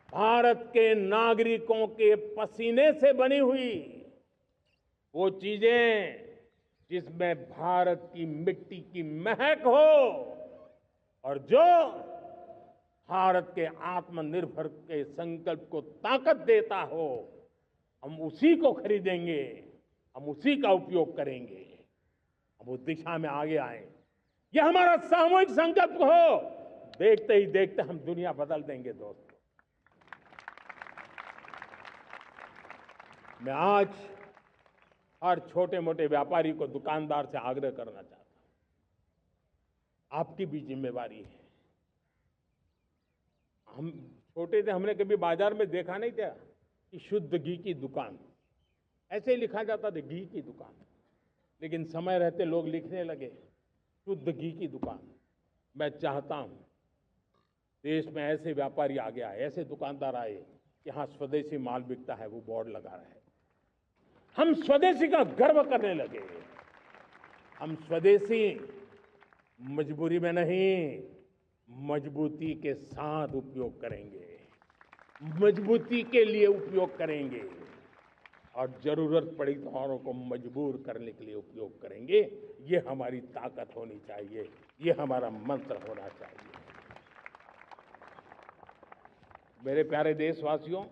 भारत के नागरिकों के पसीने से बनी हुई वो चीजें जिसमें भारत की मिट्टी की महक हो और जो भारत के आत्मनिर्भर के संकल्प को ताकत देता हो, हम उसी को खरीदेंगे, हम उसी का उपयोग करेंगे। हम उस दिशा में आगे आए, यह हमारा सामूहिक संकल्प हो। देखते ही देखते हम दुनिया बदल देंगे दोस्तों। मैं आज हर छोटे मोटे व्यापारी को, दुकानदार से आग्रह करना चाहता हूं, आपकी भी जिम्मेवारी है। हम छोटे थे, हमने कभी बाजार में देखा नहीं था कि शुद्ध घी की दुकान, ऐसे ही लिखा जाता था घी की दुकान। लेकिन समय रहते लोग लिखने लगे शुद्ध घी की दुकान। मैं चाहता हूं देश में ऐसे व्यापारी आगे आए, ऐसे दुकानदार आए कि हाँ स्वदेशी माल बिकता है, वो बोर्ड लगा रहे हैं। हम स्वदेशी का गर्व करने लगे। हम स्वदेशी मजबूरी में नहीं, मजबूती के साथ उपयोग करेंगे, मजबूती के लिए उपयोग करेंगे और जरूरत पड़ी तो औरों को मजबूर करने के लिए उपयोग करेंगे। ये हमारी ताकत होनी चाहिए, ये हमारा मंत्र होना चाहिए। मेरे प्यारे देशवासियों,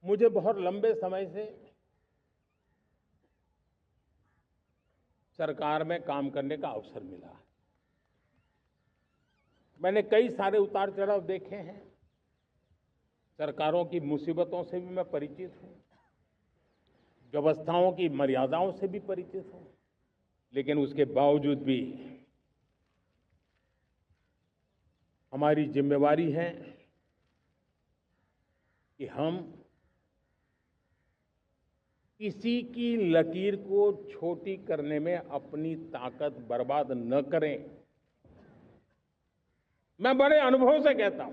मुझे बहुत लंबे समय से सरकार में काम करने का अवसर मिला है। मैंने कई सारे उतार चढ़ाव देखे हैं, सरकारों की मुसीबतों से भी मैं परिचित हूं, व्यवस्थाओं की मर्यादाओं से भी परिचित हूं। लेकिन उसके बावजूद भी हमारी जिम्मेवारी है कि हम किसी की लकीर को छोटी करने में अपनी ताकत बर्बाद न करें। मैं बड़े अनुभव से कहता हूं,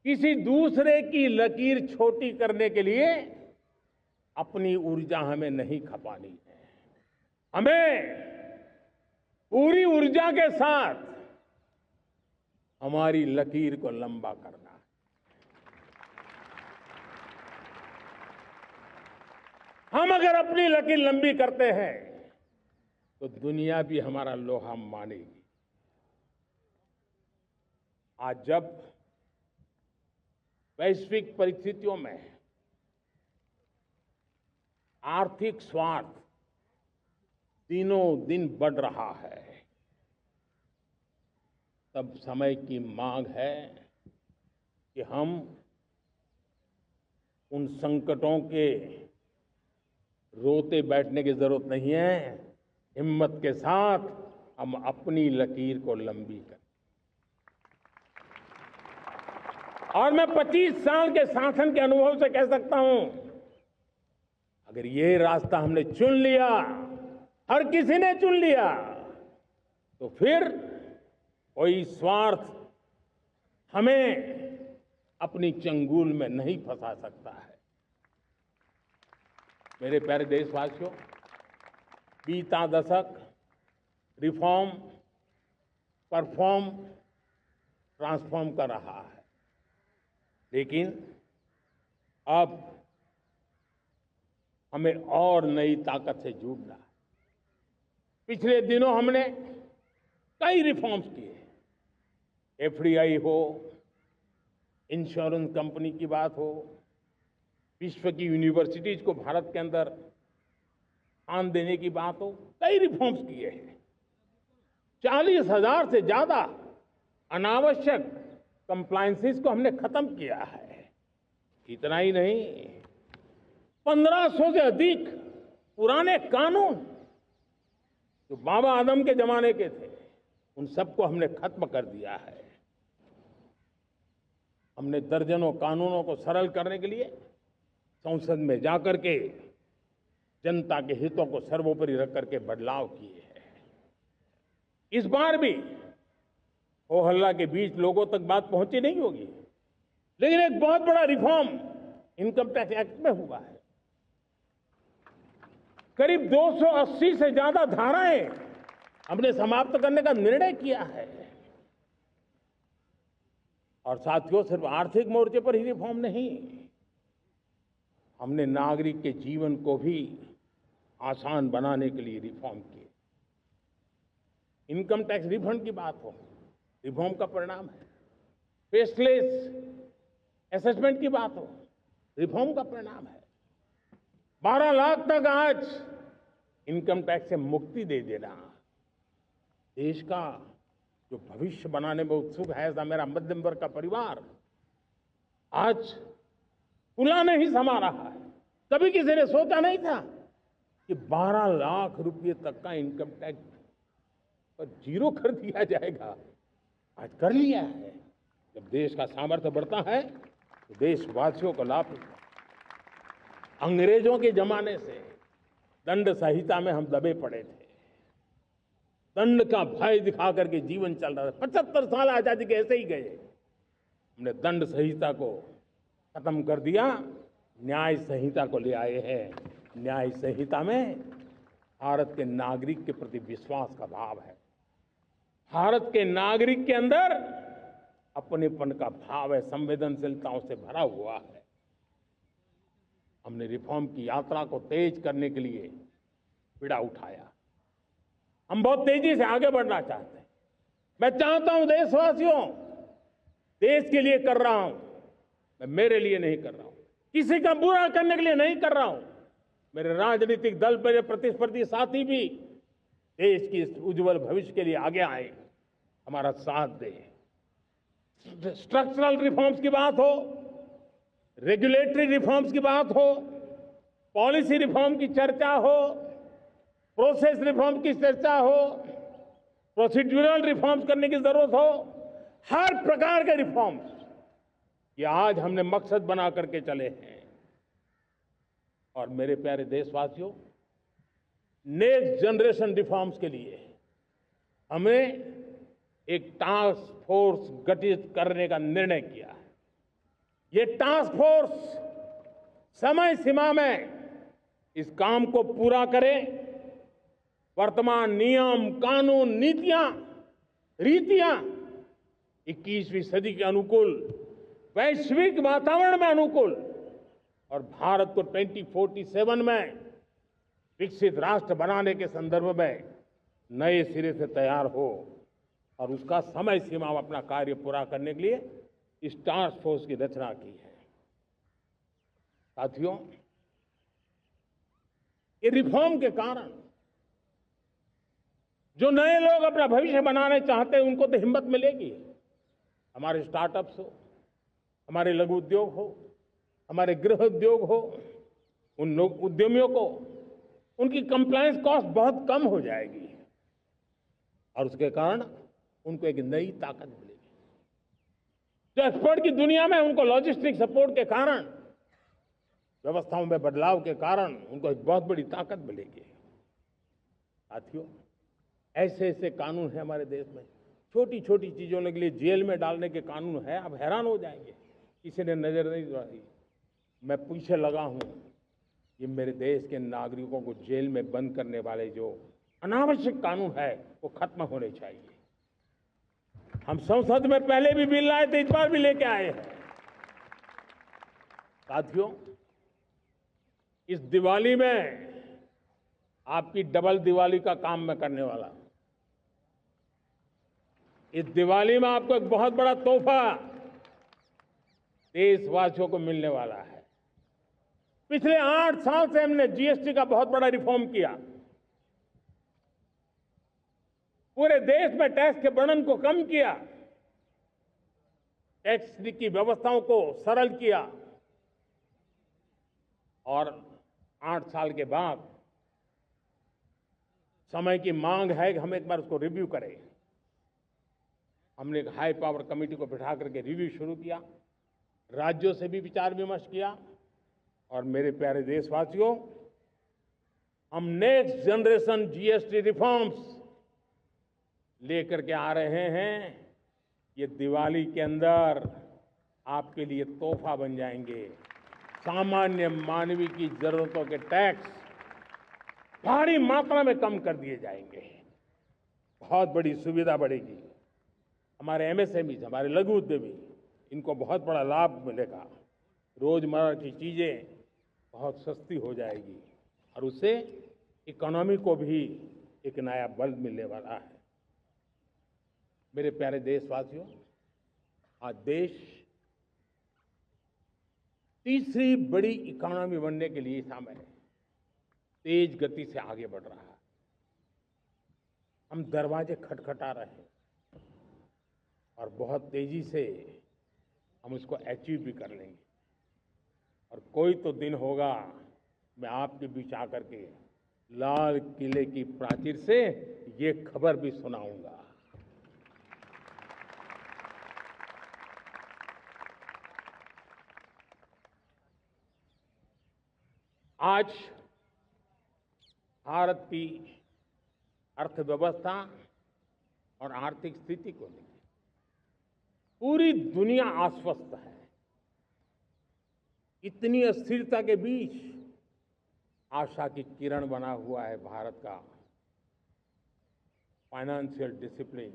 किसी दूसरे की लकीर छोटी करने के लिए अपनी ऊर्जा हमें नहीं खपानी है। हमें पूरी ऊर्जा के साथ हमारी लकीर को लंबा करना है। हम अगर अपनी लकीर लंबी करते हैं तो दुनिया भी हमारा लोहा मानेगी। आज जब वैश्विक परिस्थितियों में आर्थिक स्वार्थ दिनों दिन बढ़ रहा है, तब समय की मांग है कि हम उन संकटों के रोते बैठने की जरूरत नहीं है। हिम्मत के साथ हम अपनी लकीर को लंबी करें। और मैं 25 साल के शासन के अनुभव से कह सकता हूं, अगर ये रास्ता हमने चुन लिया, हर किसी ने चुन लिया, तो फिर कोई स्वार्थ हमें अपनी चंगुल में नहीं फंसा सकता है। मेरे प्यारे देशवासियों, बीता दशक रिफॉर्म, परफॉर्म, ट्रांसफॉर्म कर रहा है। लेकिन अब हमें और नई ताकत से जुड़ना है। पिछले दिनों हमने कई रिफॉर्म्स किए। एफडीआई हो, इंश्योरेंस कंपनी की बात हो, विश्व की यूनिवर्सिटीज को भारत के अंदर स्थान देने की बात हो, कई रिफॉर्म्स किए हैं। 40,000 से ज्यादा अनावश्यक कंप्लायंसेस को हमने खत्म किया है। इतना ही नहीं, 1500 से अधिक पुराने कानून जो बाबा आदम के जमाने के थे, उन सबको हमने खत्म कर दिया है। हमने दर्जनों कानूनों को सरल करने के लिए संसद में जाकर के जनता के हितों को सर्वोपरि रख करके बदलाव किए हैं। इस बार भी हो हल्ला के बीच लोगों तक बात पहुंची नहीं होगी, लेकिन एक बहुत बड़ा रिफॉर्म इनकम टैक्स एक्ट में हुआ है। करीब 280 से ज्यादा धाराएं हमने समाप्त करने का निर्णय किया है। और साथियों, सिर्फ आर्थिक मोर्चे पर ही रिफॉर्म नहीं, हमने नागरिक के जीवन को भी आसान बनाने के लिए रिफॉर्म किए। इनकम टैक्स रिफंड की बात हो, रिफॉर्म का परिणाम है। फेसलेस असेसमेंट की बात हो, रिफॉर्म का परिणाम है। 12 लाख तक आज इनकम टैक्स से मुक्ति दे देना, देश का जो भविष्य बनाने में उत्सुक है ऐसा मेरा मध्यम वर्ग का परिवार आज फूला नहीं समा रहा है। कभी किसी ने सोचा नहीं था कि 12 लाख रुपए तक का इनकम टैक्स पर जीरो कर दिया जाएगा। आज कर लिया है। जब देश का सामर्थ्य बढ़ता है तो देशवासियों को लाभ मिलता है। अंग्रेजों के जमाने से दंड संहिता में हम दबे पड़े थे। दंड का भय दिखा करके जीवन चल रहा था। 75 साल आजादी के ऐसे ही गए। हमने दंड संहिता को खत्म कर दिया, न्याय संहिता को ले आए हैं। न्याय संहिता में भारत के नागरिक के प्रति विश्वास का भाव है। भारत के नागरिक के अंदर अपनेपन का भाव है, संवेदनशीलताओं से भरा हुआ है। हमने रिफॉर्म की यात्रा को तेज करने के लिए बीड़ा उठाया। हम बहुत तेजी से आगे बढ़ना चाहते हैं। मैं चाहता हूं देशवासियों, देश के लिए कर रहा हूं, मैं मेरे लिए नहीं कर रहा हूं, किसी का बुरा करने के लिए नहीं कर रहा हूं। मेरे राजनीतिक दल, मेरे प्रतिस्पर्धी साथी भी देश की इस उज्जवल भविष्य के लिए आगे आए, हमारा साथ दें। स्ट्रक्चरल रिफॉर्म्स की बात हो, रेगुलेटरी रिफॉर्म्स की बात हो, पॉलिसी रिफॉर्म की चर्चा हो, प्रोसेस रिफॉर्म की चर्चा हो, प्रोसीड्यूरल रिफॉर्म्स करने की जरूरत हो, हर प्रकार के रिफॉर्म्स ये आज हमने मकसद बना करके चले हैं। और मेरे प्यारे देशवासियों, नेक्स्ट जनरेशन रिफॉर्म्स के लिए हमें एक टास्क फोर्स गठित करने का निर्णय किया है। ये टास्क फोर्स समय सीमा में इस काम को पूरा करे। वर्तमान नियम, कानून, नीतियां, रीतियां 21वीं सदी के अनुकूल, वैश्विक वातावरण में अनुकूल और भारत को 2047 में विकसित राष्ट्र बनाने के संदर्भ में नए सिरे से तैयार हो और उसका समय सीमा में अपना कार्य पूरा करने के लिए इस टास्क फोर्स की रचना की है। साथियों, ये रिफॉर्म के कारण जो नए लोग अपना भविष्य बनाने चाहते हैं उनको तो हिम्मत मिलेगी। हमारे स्टार्टअप्स हो, हमारे लघु उद्योग हो, हमारे गृह उद्योग हो, उन लोग उद्यमियों को उनकी कंप्लायंस कॉस्ट बहुत कम हो जाएगी और उसके कारण उनको एक नई ताकत मिलेगी। जो एक्सपोर्ट की दुनिया में उनको लॉजिस्टिक सपोर्ट के कारण, व्यवस्थाओं में बदलाव के कारण उनको एक बहुत बड़ी ताकत मिलेगी। साथियों, ऐसे ऐसे कानून है हमारे देश में, छोटी छोटी चीजों के लिए जेल में डालने के कानून है। आप हैरान हो जाएंगे, किसी ने नजर नहीं डाली। मैं पीछे लगा हूं, ये मेरे देश के नागरिकों को जेल में बंद करने वाले जो अनावश्यक कानून है वो खत्म होने चाहिए। हम संसद में पहले भी बिल लाए थे, इस बार भी लेके आए हैं। साथियों, इस दिवाली में आपकी डबल दिवाली का काम मैं करने वाला हूं। इस दिवाली में आपको एक बहुत बड़ा तोहफा देशवासियों को मिलने वाला है। पिछले 8 साल से हमने जीएसटी का बहुत बड़ा रिफॉर्म किया। पूरे देश में टैक्स के बर्डन को कम किया, टैक्स की व्यवस्थाओं को सरल किया और 8 साल के बाद समय की मांग है कि हम एक बार उसको रिव्यू करें। हमने एक हाई पावर कमेटी को बिठा करके रिव्यू शुरू किया, राज्यों से भी विचार विमर्श किया और मेरे प्यारे देशवासियों, हम नेक्स्ट जनरेशन जीएसटी रिफॉर्म्स लेकर के आ रहे हैं। ये दिवाली के अंदर आपके लिए तोहफा बन जाएंगे। सामान्य मानवीय की जरूरतों के टैक्स भारी मात्रा में कम कर दिए जाएंगे। बहुत बड़ी सुविधा बढ़ेगी। हमारे एमएसएमई, हमारे लघु उद्यमी, इनको बहुत बड़ा लाभ मिलेगा। रोजमर्रा की चीजें बहुत सस्ती हो जाएगी और उससे इकोनॉमी को भी एक नया बल मिलने वाला है। मेरे प्यारे देशवासियों, आज देश तीसरी बड़ी इकोनॉमी बनने के लिए समय तेज गति से आगे बढ़ रहा है। हम दरवाजे खटखटा रहे हैं और बहुत तेजी से हम उसको अचीव भी कर लेंगे। और कोई तो दिन होगा मैं आपके बीच आकर के लाल किले की प्राचीर से ये खबर भी सुनाऊंगा। आज भारत की अर्थव्यवस्था और आर्थिक स्थिति को लेकर पूरी दुनिया आश्वस्त है। इतनी अस्थिरता के बीच आशा की किरण बना हुआ है भारत का फाइनेंशियल डिसिप्लिन,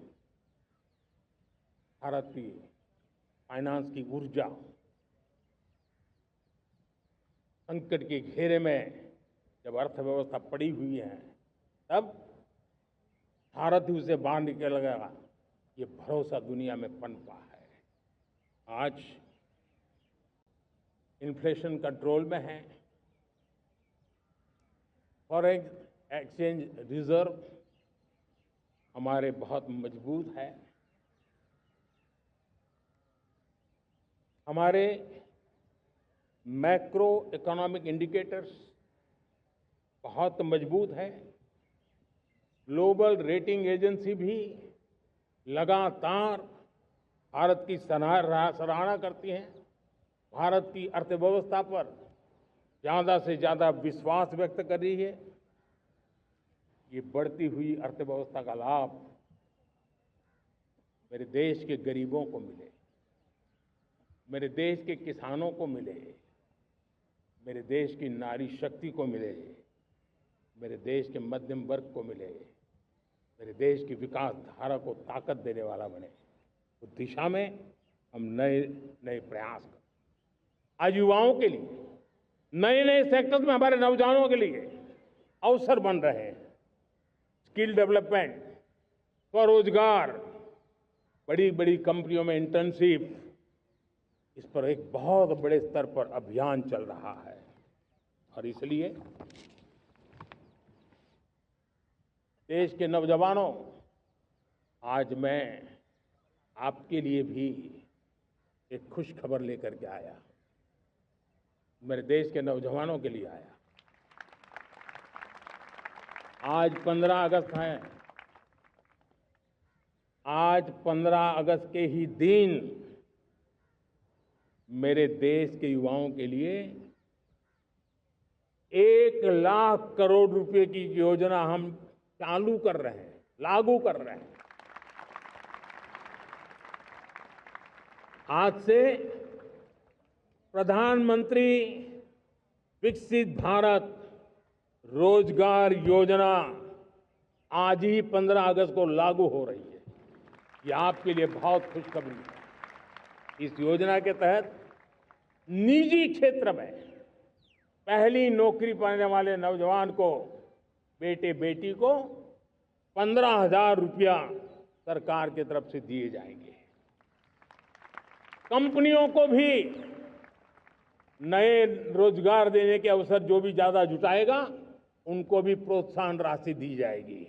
भारत की फाइनेंस की ऊर्जा। संकट के घेरे में जब अर्थव्यवस्था पड़ी हुई है, तब भारत ही उसे बाहर निकलेगा, ये भरोसा दुनिया में पनपा है। आज इन्फ्लेशन कंट्रोल में है, फॉरेन एक्सचेंज रिजर्व हमारे बहुत मजबूत है, हमारे मैक्रो इकोनॉमिक इंडिकेटर्स बहुत मजबूत है। ग्लोबल रेटिंग एजेंसी भी लगातार भारत की सराहना करती हैं। भारत की अर्थव्यवस्था पर ज्यादा से ज्यादा विश्वास व्यक्त कर रही है। ये बढ़ती हुई अर्थव्यवस्था का लाभ मेरे देश के गरीबों को मिले, मेरे देश के किसानों को मिले, मेरे देश की नारी शक्ति को मिले, मेरे देश के मध्यम वर्ग को मिले, मेरे देश की विकास धारा को ताकत देने वाला बने। उस दिशा में हम नए नए प्रयास करें। आज युवाओं के लिए नए नए सेक्टर्स में हमारे नौजवानों के लिए अवसर बन रहे हैं। स्किल डेवलपमेंट, स्वरोजगार, बड़ी बड़ी कंपनियों में इंटर्नशिप, इस पर एक बहुत बड़े स्तर पर अभियान चल रहा है। और इसलिए देश के नौजवानों, आज मैं आपके लिए भी एक खुश खबर लेकर के आया। मेरे देश के नौजवानों के लिए आया। आज 15 अगस्त है। आज 15 अगस्त के ही दिन मेरे देश के युवाओं के लिए 1 लाख करोड़ रुपए की योजना हम चालू कर रहे हैं, लागू कर रहे हैं। आज से प्रधानमंत्री विकसित भारत रोजगार योजना आज ही 15 अगस्त को लागू हो रही है। ये आपके लिए बहुत खुशखबरी है। इस योजना के तहत निजी क्षेत्र में पहली नौकरी पाने वाले नौजवान को, बेटे बेटी को 15,000 रुपया सरकार की तरफ से दिए जाएंगे। कंपनियों को भी नए रोजगार देने के अवसर जो भी ज्यादा जुटाएगा, उनको भी प्रोत्साहन राशि दी जाएगी।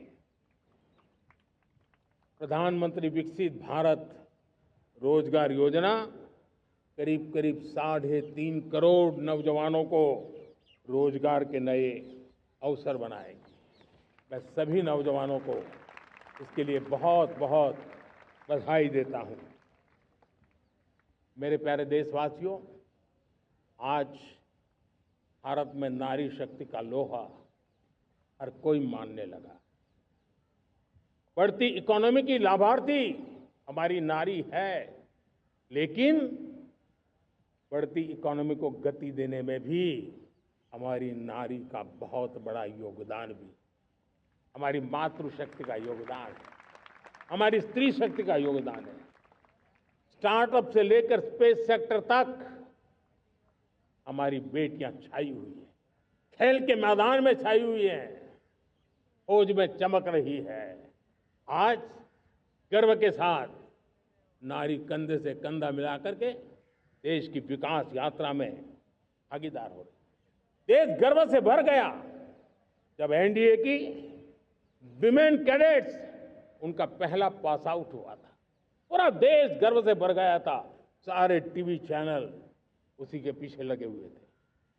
प्रधानमंत्री विकसित भारत रोजगार योजना करीब करीब 3.5 करोड़ नौजवानों को रोजगार के नए अवसर बनाएगी। मैं सभी नौजवानों को इसके लिए बहुत बहुत बधाई देता हूं। मेरे प्यारे देशवासियों, आज भारत में नारी शक्ति का लोहा हर कोई मानने लगा। बढ़ती इकोनॉमी की लाभार्थी हमारी नारी है, लेकिन बढ़ती इकोनॉमी को गति देने में भी हमारी नारी का बहुत बड़ा योगदान भी, हमारी मातृशक्ति का योगदान है, हमारी स्त्री शक्ति का योगदान है। स्टार्टअप से लेकर स्पेस सेक्टर तक हमारी बेटियां छाई हुई हैं, खेल के मैदान में छाई हुई हैं, फौज में चमक रही है। आज गर्व के साथ नारी कंधे से कंधा मिला करके देश की विकास यात्रा में भागीदार हो रही। देश गर्व से भर गया जब एनडीए की विमेन कैडेट्स, उनका पहला पास आउट हुआ था। पूरा देश गर्व से भर गया था। सारे टीवी चैनल उसी के पीछे लगे हुए थे।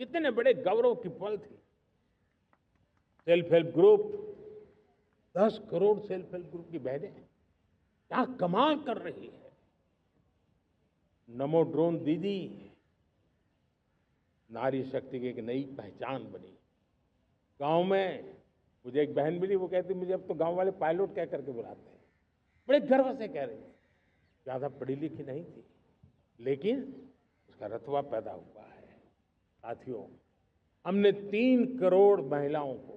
कितने बड़े गौरव की पल थी। Self help group, 10 crore self help group की बहनें क्या कमाल कर रही है। नमो ड्रोन दीदी नारी शक्ति की एक नई पहचान बनी। गांव में मुझे एक बहन मिली, वो कहती मुझे अब तो गांव वाले पायलट कह करके बुलाते हैं। बड़े गर्व से कह रही है। ज्यादा पढ़ी लिखी नहीं थी, लेकिन उसका रतबा पैदा हुआ है। साथियों, हमने 3 करोड़ महिलाओं को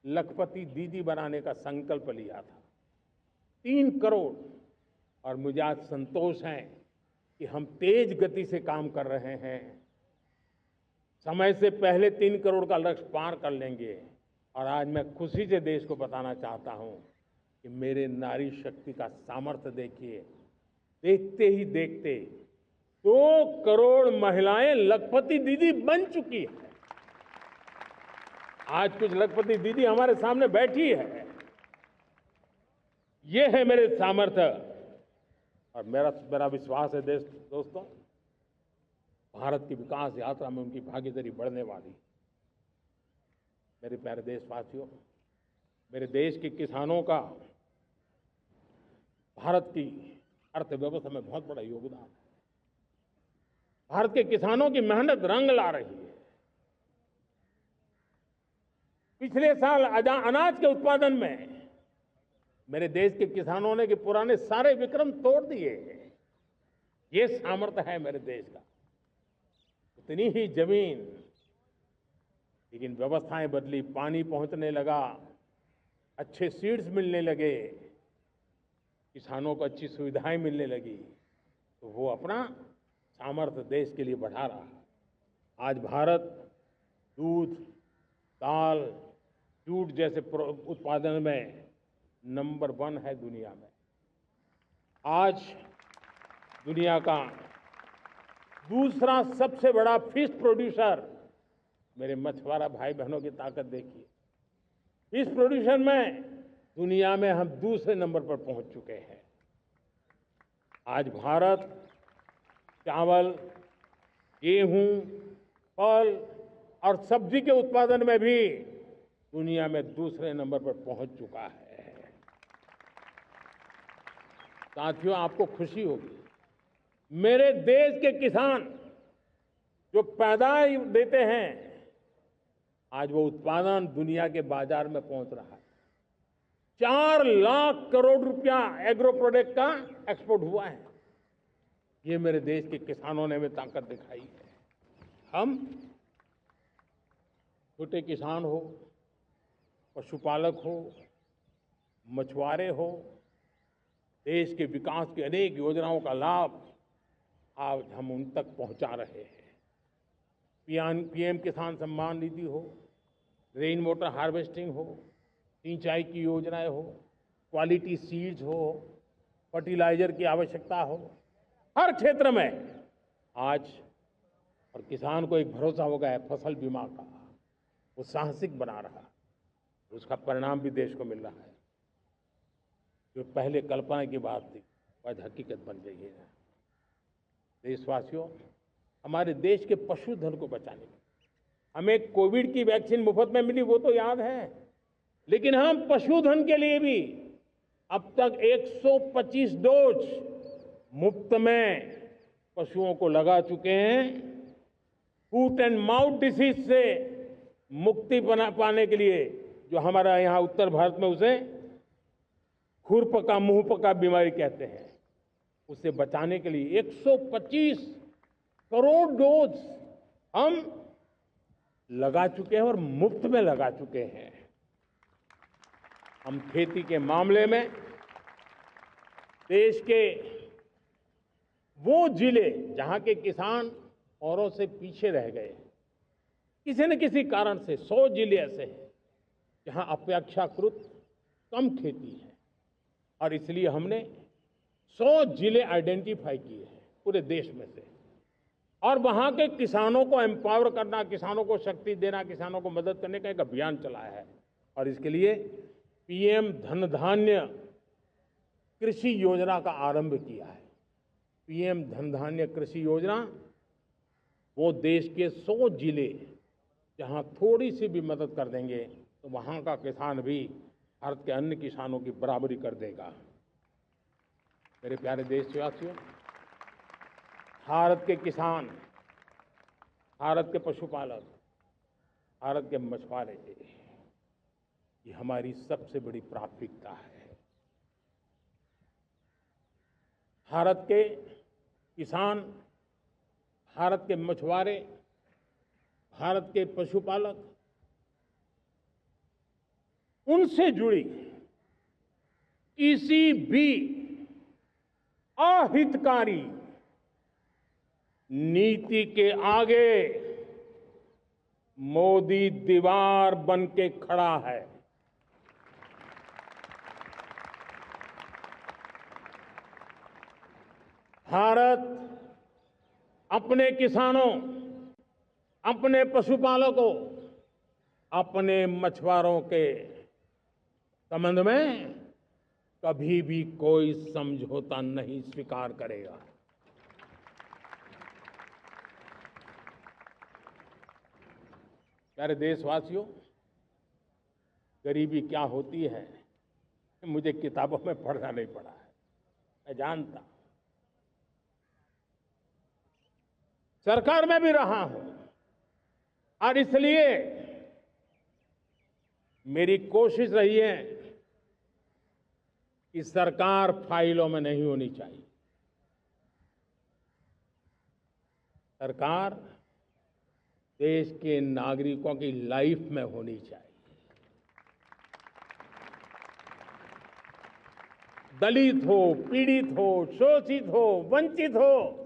लखपति दीदी बनाने का संकल्प लिया था। 3 करोड़। और मुझे आज संतोष है कि हम तेज गति से काम कर रहे हैं। समय से पहले 3 करोड़ का लक्ष्य पार कर लेंगे। और आज मैं खुशी से देश को बताना चाहता हूं कि मेरे नारी शक्ति का सामर्थ्य देखिए। देखते ही देखते 2 करोड़ महिलाएं लखपति दीदी बन चुकी है। आज कुछ लखपति दीदी हमारे सामने बैठी है। ये है मेरे सामर्थ्य। और मेरा विश्वास है दोस्तों, भारत की विकास यात्रा में उनकी भागीदारी बढ़ने वाली। मेरे प्यारे देशवासियों, मेरे देश के किसानों का भारत की अर्थव्यवस्था में बहुत बड़ा योगदान है। भारत के किसानों की मेहनत रंग ला रही है। पिछले साल अनाज के उत्पादन में मेरे देश के किसानों ने के पुराने सारे विक्रम तोड़ दिए। ये सामर्थ्य है मेरे देश का। उतनी ही जमीन, लेकिन व्यवस्थाएं बदली, पानी पहुंचने लगा, अच्छे सीड्स मिलने लगे, किसानों को अच्छी सुविधाएं मिलने लगी, तो वो अपना सामर्थ्य देश के लिए बढ़ा रहा है। आज भारत दूध, दाल, जूट जैसे उत्पादन में नंबर 1 है दुनिया में। आज दुनिया का दूसरा सबसे बड़ा फिश प्रोड्यूसर, मेरे मछुआरा भाई बहनों की ताकत देखिए। फिश प्रोड्यूशन में दुनिया में हम दूसरे नंबर पर पहुंच चुके हैं। आज भारत चावल, गेहूं, फल और सब्जी के उत्पादन में भी दुनिया में दूसरे नंबर पर पहुंच चुका है। साथियों, आपको खुशी होगी, मेरे देश के किसान जो पैदावार देते हैं, आज वो उत्पादन दुनिया के बाजार में पहुंच रहा है। 4 लाख करोड़ रुपया एग्रो प्रोडक्ट का एक्सपोर्ट हुआ है। ये मेरे देश के किसानों ने हमें ताकत दिखाई है। हम छोटे किसान हो, पशुपालक हो, मछुआरे हो, देश के विकास की अनेक योजनाओं का लाभ आज हम उन तक पहुंचा रहे हैं। पीएम किसान सम्मान निधि हो, रेन वाटर हार्वेस्टिंग हो, सिंचाई की योजनाएं हो, क्वालिटी सीड्स हो, फर्टिलाइजर की आवश्यकता हो, हर क्षेत्र में आज और किसान को एक भरोसा हो गया है फसल बीमा का। वो साहसिक बना रहा, उसका परिणाम भी देश को मिल रहा है। जो पहले कल्पना की बात थी आज हकीकत बन गई है। देशवासियों, हमारे देश के पशुधन को बचाने के हमें कोविड की वैक्सीन मुफ्त में मिली, वो तो याद है, लेकिन हम पशुधन के लिए भी अब तक 125 डोज मुफ्त में पशुओं को लगा चुके हैं। फूट एंड माउथ डिसीज से मुक्ति पाने के लिए, जो हमारा यहाँ उत्तर भारत में उसे खुरपका मुंहपका बीमारी कहते हैं, उसे बचाने के लिए 125 करोड़ डोज हम लगा चुके हैं और मुफ्त में लगा चुके हैं। हम खेती के मामले में देश के वो जिले जहां के किसान औरों से पीछे रह गए, किसी न किसी कारण से 100 जिले ऐसे हैं जहां अपेक्षाकृत कम खेती है, और इसलिए हमने 100 जिले आइडेंटिफाई किए हैं पूरे देश में से, और वहां के किसानों को एम्पावर करना, किसानों को शक्ति देना, किसानों को मदद करने का एक अभियान चलाया है। और इसके लिए पीएम धन धान्य कृषि योजना का आरंभ किया है। पीएम धन धान्य कृषि योजना वो देश के 100 जिले जहां थोड़ी सी भी मदद कर देंगे तो वहां का किसान भी भारत के अन्य किसानों की बराबरी कर देगा। मेरे प्यारे देशवासियों, भारत के किसान, भारत के पशुपालक, भारत के मछुआरे, ये हमारी सबसे बड़ी प्राथमिकता है। भारत के किसान, भारत के मछुआरे, भारत के पशुपालक, उनसे जुड़ी किसी भी अहितकारी नीति के आगे मोदी दीवार बन के खड़ा है। भारत अपने किसानों, अपने पशुपालकों, अपने मछुआरों के संबंध में कभी भी कोई समझौता नहीं स्वीकार करेगा। प्यारे देशवासियों, गरीबी क्या होती है मुझे किताबों में पढ़ना नहीं पड़ा है, मैं जानता। सरकार में भी रहा हूं और इसलिए मेरी कोशिश रही है कि सरकार फाइलों में नहीं होनी चाहिए। सरकार देश के नागरिकों की लाइफ में होनी चाहिए। दलित हो, पीड़ित हो, शोषित हो, वंचित हो,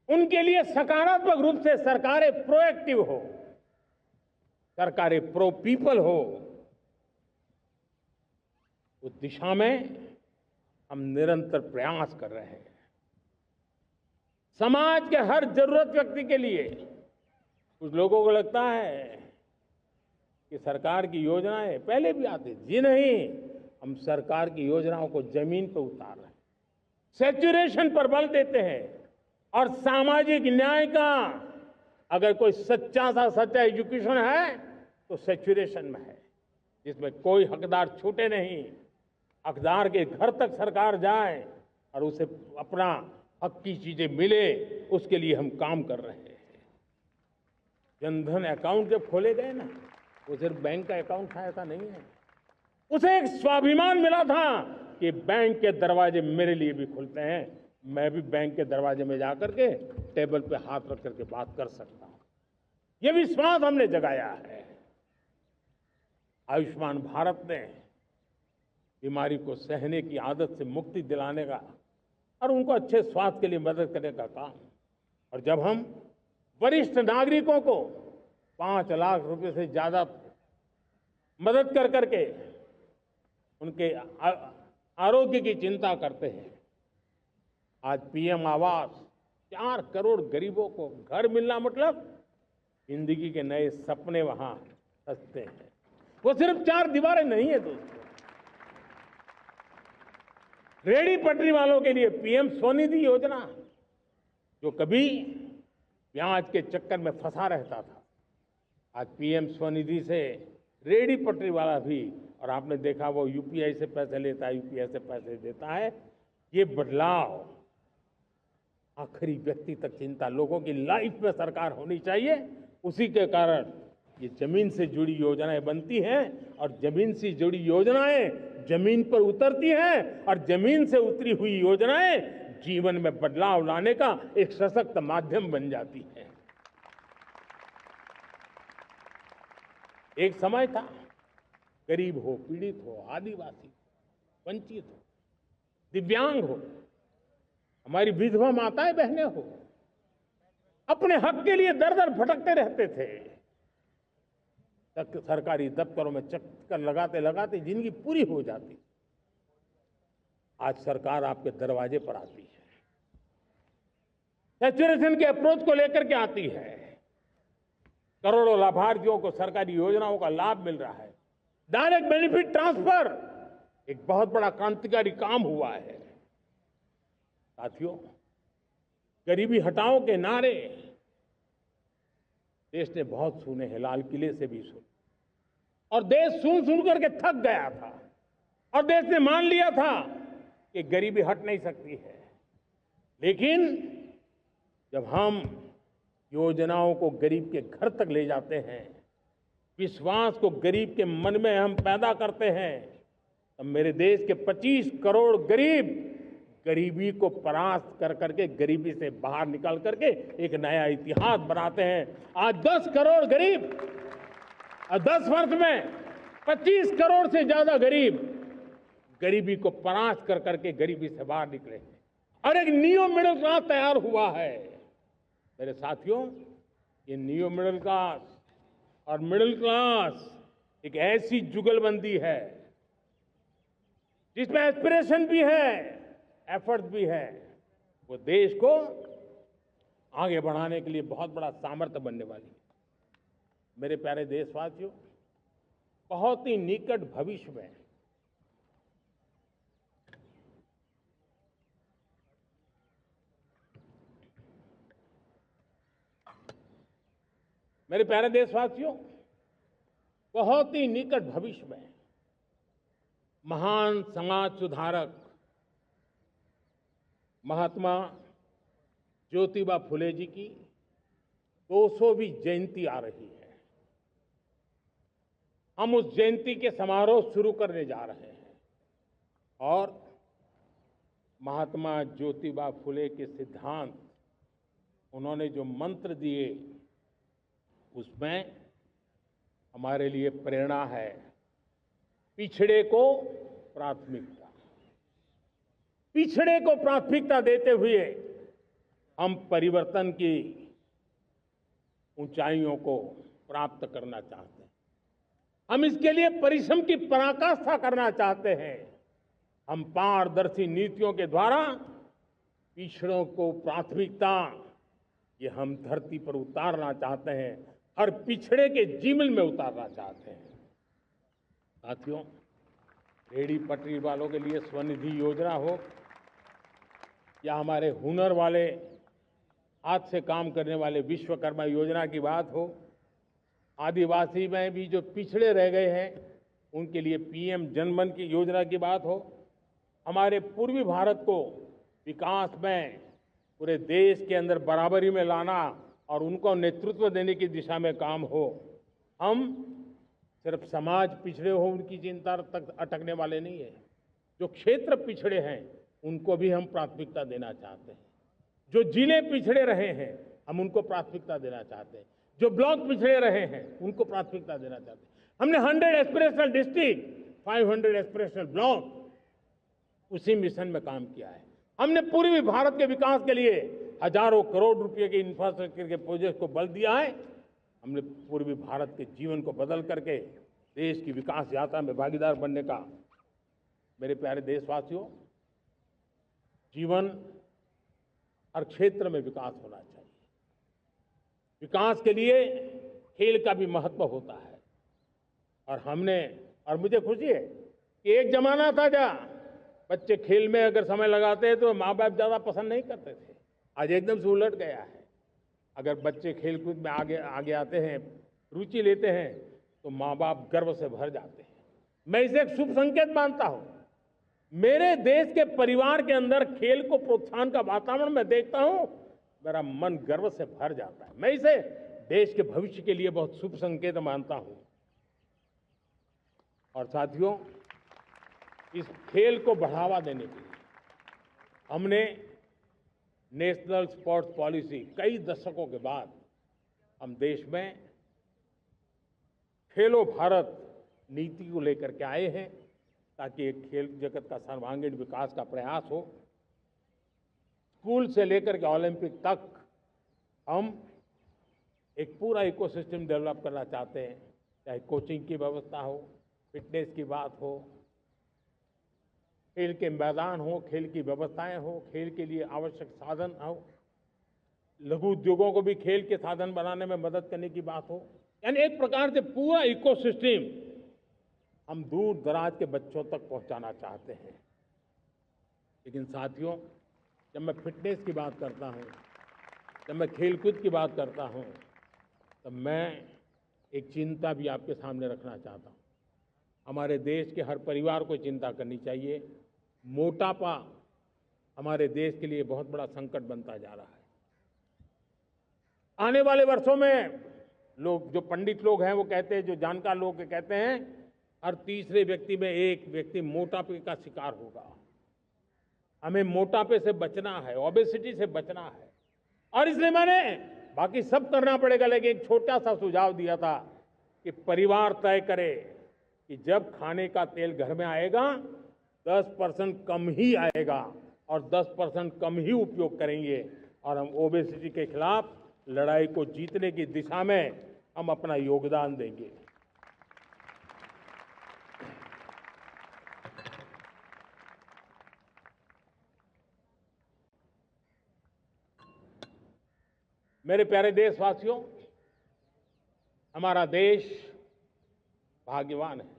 उनके लिए सकारात्मक रूप से सरकारें प्रोएक्टिव हो, सरकारें प्रो पीपल हो, उस दिशा में हम निरंतर प्रयास कर रहे हैं। समाज के हर जरूरत व्यक्ति के लिए, कुछ लोगों को लगता है कि सरकार की योजनाएं पहले भी आती थी। जी नहीं, हम सरकार की योजनाओं को जमीन पर उतार रहे हैं, सैचुरेशन पर बल देते हैं। और सामाजिक न्याय का अगर कोई सच्चा एजुकेशन है तो सैचुरेशन में है, जिसमें कोई हकदार छूटे नहीं, हकदार के घर तक सरकार जाए और उसे अपना हक की चीजें मिले, उसके लिए हम काम कर रहे हैं। जनधन अकाउंट जब खोले गए ना, वो सिर्फ बैंक का अकाउंट था ऐसा नहीं है, उसे एक स्वाभिमान मिला था कि बैंक के दरवाजे मेरे लिए भी खुलते हैं, मैं भी बैंक के दरवाजे में जाकर के टेबल पे हाथ रख करके बात कर सकता हूं। ये विश्वास हमने जगाया है। आयुष्मान भारत ने बीमारी को सहने की आदत से मुक्ति दिलाने का और उनको अच्छे स्वास्थ्य के लिए मदद करने का काम और जब हम वरिष्ठ नागरिकों को 5 लाख रुपए से ज्यादा मदद कर करके उनके आरोग्य की चिंता करते हैं, आज पीएम आवास 4 करोड़ गरीबों को घर मिलना मतलब जिंदगी के नए सपने वहां सजते हैं। वो सिर्फ 4 दीवारें नहीं है दोस्तों। रेहड़ी पटरी वालों के लिए पीएम स्वनिधि योजना, जो कभी ब्याज के चक्कर में फंसा रहता था, आज पीएम स्वनिधि से रेहड़ी पटरी वाला भी, और आपने देखा वो यूपीआई से पैसे लेता है, यूपीआई से पैसे देता है। ये बदलाव आखिरी व्यक्ति तक चिंता, लोगों की लाइफ में सरकार होनी चाहिए। उसी के कारण ये जमीन से जुड़ी योजनाएं बनती हैं, और जमीन से जुड़ी योजनाएं जमीन पर उतरती हैं, और जमीन से उतरी हुई योजनाएं जीवन में बदलाव लाने का एक सशक्त माध्यम बन जाती है। एक समय था, गरीब हो, पीड़ित हो, आदिवासी, वंचित हो, दिव्यांग हो, हमारी विधवा माताएं बहनें हो, अपने हक के लिए दर दर भटकते रहते थे। सरकारी दफ्तरों में चक्कर लगाते लगाते जिंदगी पूरी हो जाती। आज सरकार आपके दरवाजे पर आती है, सैचुरेशन के अप्रोच को लेकर के आती है, करोड़ों लाभार्थियों को सरकारी योजनाओं का लाभ मिल रहा है। डायरेक्ट बेनिफिट ट्रांसफर एक बहुत बड़ा क्रांतिकारी काम हुआ है। साथियों, गरीबी हटाओ के नारे देश ने बहुत सुने हैं, लाल किले से भी सुने, और देश सुन सुन करके थक गया था, और देश ने मान लिया था कि गरीबी हट नहीं सकती है। लेकिन जब हम योजनाओं को गरीब के घर तक ले जाते हैं, विश्वास को गरीब के मन में हम पैदा करते हैं, तब मेरे देश के 25 करोड़ गरीब गरीबी को परास्त कर करके, गरीबी से बाहर निकल करके एक नया इतिहास बनाते हैं। आज 10 करोड़ गरीब, 10 वर्ष में 25 करोड़ से ज्यादा गरीब गरीबी को परास्त कर करके गरीबी से बाहर निकले हैं, और एक न्यू मिडिल क्लास तैयार हुआ है। मेरे साथियों, ये न्यू मिडिल क्लास और मिडिल क्लास एक ऐसी जुगलबंदी है जिसमें एस्पिरेशन भी है, एफर्ट भी है। वो देश को आगे बढ़ाने के लिए बहुत बड़ा सामर्थ्य बनने वाली है। मेरे प्यारे देशवासियों, बहुत ही निकट भविष्य में मेरे प्यारे देशवासियों, बहुत ही निकट भविष्य में महान समाज सुधारक महात्मा ज्योतिबा फुले जी की 200वीं जयंती आ रही है। हम उस जयंती के समारोह शुरू करने जा रहे हैं, और महात्मा ज्योतिबा फुले के सिद्धांत, उन्होंने जो मंत्र दिए, उसमें हमारे लिए प्रेरणा है। पिछड़े को प्राथमिकता, पिछड़े को प्राथमिकता देते हुए हम परिवर्तन की ऊंचाइयों को प्राप्त करना चाहते हैं। हम इसके लिए परिश्रम की पराकाष्ठा करना चाहते हैं। हम पारदर्शी नीतियों के द्वारा पिछड़ों को प्राथमिकता, ये हम धरती पर उतारना चाहते हैं, हर पिछड़े के जीवन में उतारना चाहते हैं। साथियों, रेहड़ी पटरी वालों के लिए स्वनिधि योजना हो, या हमारे हुनर वाले, हाथ से काम करने वाले विश्वकर्मा योजना की बात हो, आदिवासी में भी जो पिछड़े रह गए हैं उनके लिए पीएम जनमन की योजना की बात हो, हमारे पूर्वी भारत को विकास में पूरे देश के अंदर बराबरी में लाना और उनको नेतृत्व देने की दिशा में काम हो। हम सिर्फ समाज पिछड़े हो उनकी चिंता तक अटकने वाले नहीं है। जो क्षेत्र पिछड़े हैं उनको भी हम प्राथमिकता देना चाहते हैं। जो जिले पिछड़े रहे हैं हम उनको प्राथमिकता देना चाहते हैं। जो ब्लॉक पिछड़े रहे हैं उनको प्राथमिकता देना चाहते हैं। हमने 100 एस्पिरेशनल डिस्ट्रिक्ट, 500 एस्पिरेशनल ब्लॉक, उसी मिशन में काम किया है। हमने पूर्वी भारत के विकास के लिए हजारों करोड़ रुपए के इंफ्रास्ट्रक्चर के प्रोजेक्ट को बल दिया है। हमने पूर्वी भारत के जीवन को बदल करके देश की विकास यात्रा में भागीदार बनने का, मेरे प्यारे देशवासियों, जीवन हर क्षेत्र में विकास होना चाहिए। विकास के लिए खेल का भी महत्व होता है। और मुझे खुशी है कि एक जमाना था जहाँ बच्चे खेल में अगर समय लगाते हैं तो माँ बाप ज्यादा पसंद नहीं करते थे। आज एकदम से उलट गया है। अगर बच्चे खेल कूद में आगे आते हैं, रुचि लेते हैं, तो माँ बाप गर्व से भर जाते हैं। मैं इसे एक शुभ संकेत मानता हूं। मेरे देश के परिवार के अंदर खेल को प्रोत्साहन का वातावरण मैं देखता हूं, मेरा मन गर्व से भर जाता है। मैं इसे देश के भविष्य के लिए बहुत शुभ संकेत मानता हूं। और साथियों, इस खेल को बढ़ावा देने के लिए हमने नेशनल स्पोर्ट्स पॉलिसी, कई दशकों के बाद हम देश में खेलो भारत नीति को लेकर के आए हैं, ताकि एक खेल जगत का सर्वांगीण विकास का प्रयास हो। स्कूल से लेकर के ओलंपिक तक हम एक पूरा इकोसिस्टम डेवलप करना चाहते हैं, चाहे कोचिंग की व्यवस्था हो, फिटनेस की बात हो, खेल के मैदान हो, खेल की व्यवस्थाएं हो, खेल के लिए आवश्यक साधन हो, लघु उद्योगों को भी खेल के साधन बनाने में मदद करने की बात हो। यानी एक प्रकार से पूरा इकोसिस्टम हम दूर दराज के बच्चों तक पहुंचाना चाहते हैं। लेकिन साथियों, जब मैं फिटनेस की बात करता हूं, जब मैं खेलकूद की बात करता हूं, तो मैं एक चिंता भी आपके सामने रखना चाहता हूं। हमारे देश के हर परिवार को चिंता करनी चाहिए। मोटापा हमारे देश के लिए बहुत बड़ा संकट बनता जा रहा है। आने वाले वर्षों में लोग, जो पंडित लोग हैं वो कहते हैं, जो जानकार लोग कहते हैं, हर तीसरे व्यक्ति में एक व्यक्ति मोटापे का शिकार होगा। हमें मोटापे से बचना है, ओबेसिटी से बचना है। और इसलिए मैंने बाकी सब करना पड़ेगा, लेकिन एक छोटा सा सुझाव दिया था कि परिवार तय करे कि जब खाने का तेल घर में आएगा 10% कम ही आएगा और 10% कम ही उपयोग करेंगे, और हम ओबेसिटी के खिलाफ लड़ाई को जीतने की दिशा में हम अपना योगदान देंगे। मेरे प्यारे देशवासियों, हमारा देश भाग्यवान है।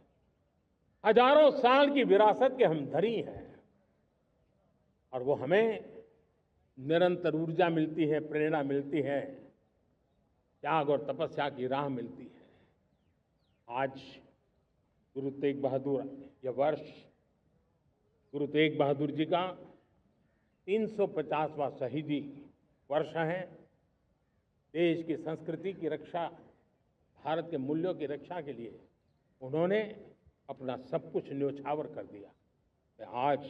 हजारों साल की विरासत के हम धनी हैं, और वो हमें निरंतर ऊर्जा मिलती है, प्रेरणा मिलती है, त्याग और तपस्या की राह मिलती है। आज गुरु तेग बहादुर, यह वर्ष गुरु तेग बहादुर जी का 350वां शहीदी वर्ष है। देश की संस्कृति की रक्षा, भारत के मूल्यों की रक्षा के लिए उन्होंने अपना सब कुछ न्योछावर कर दिया। मैं आज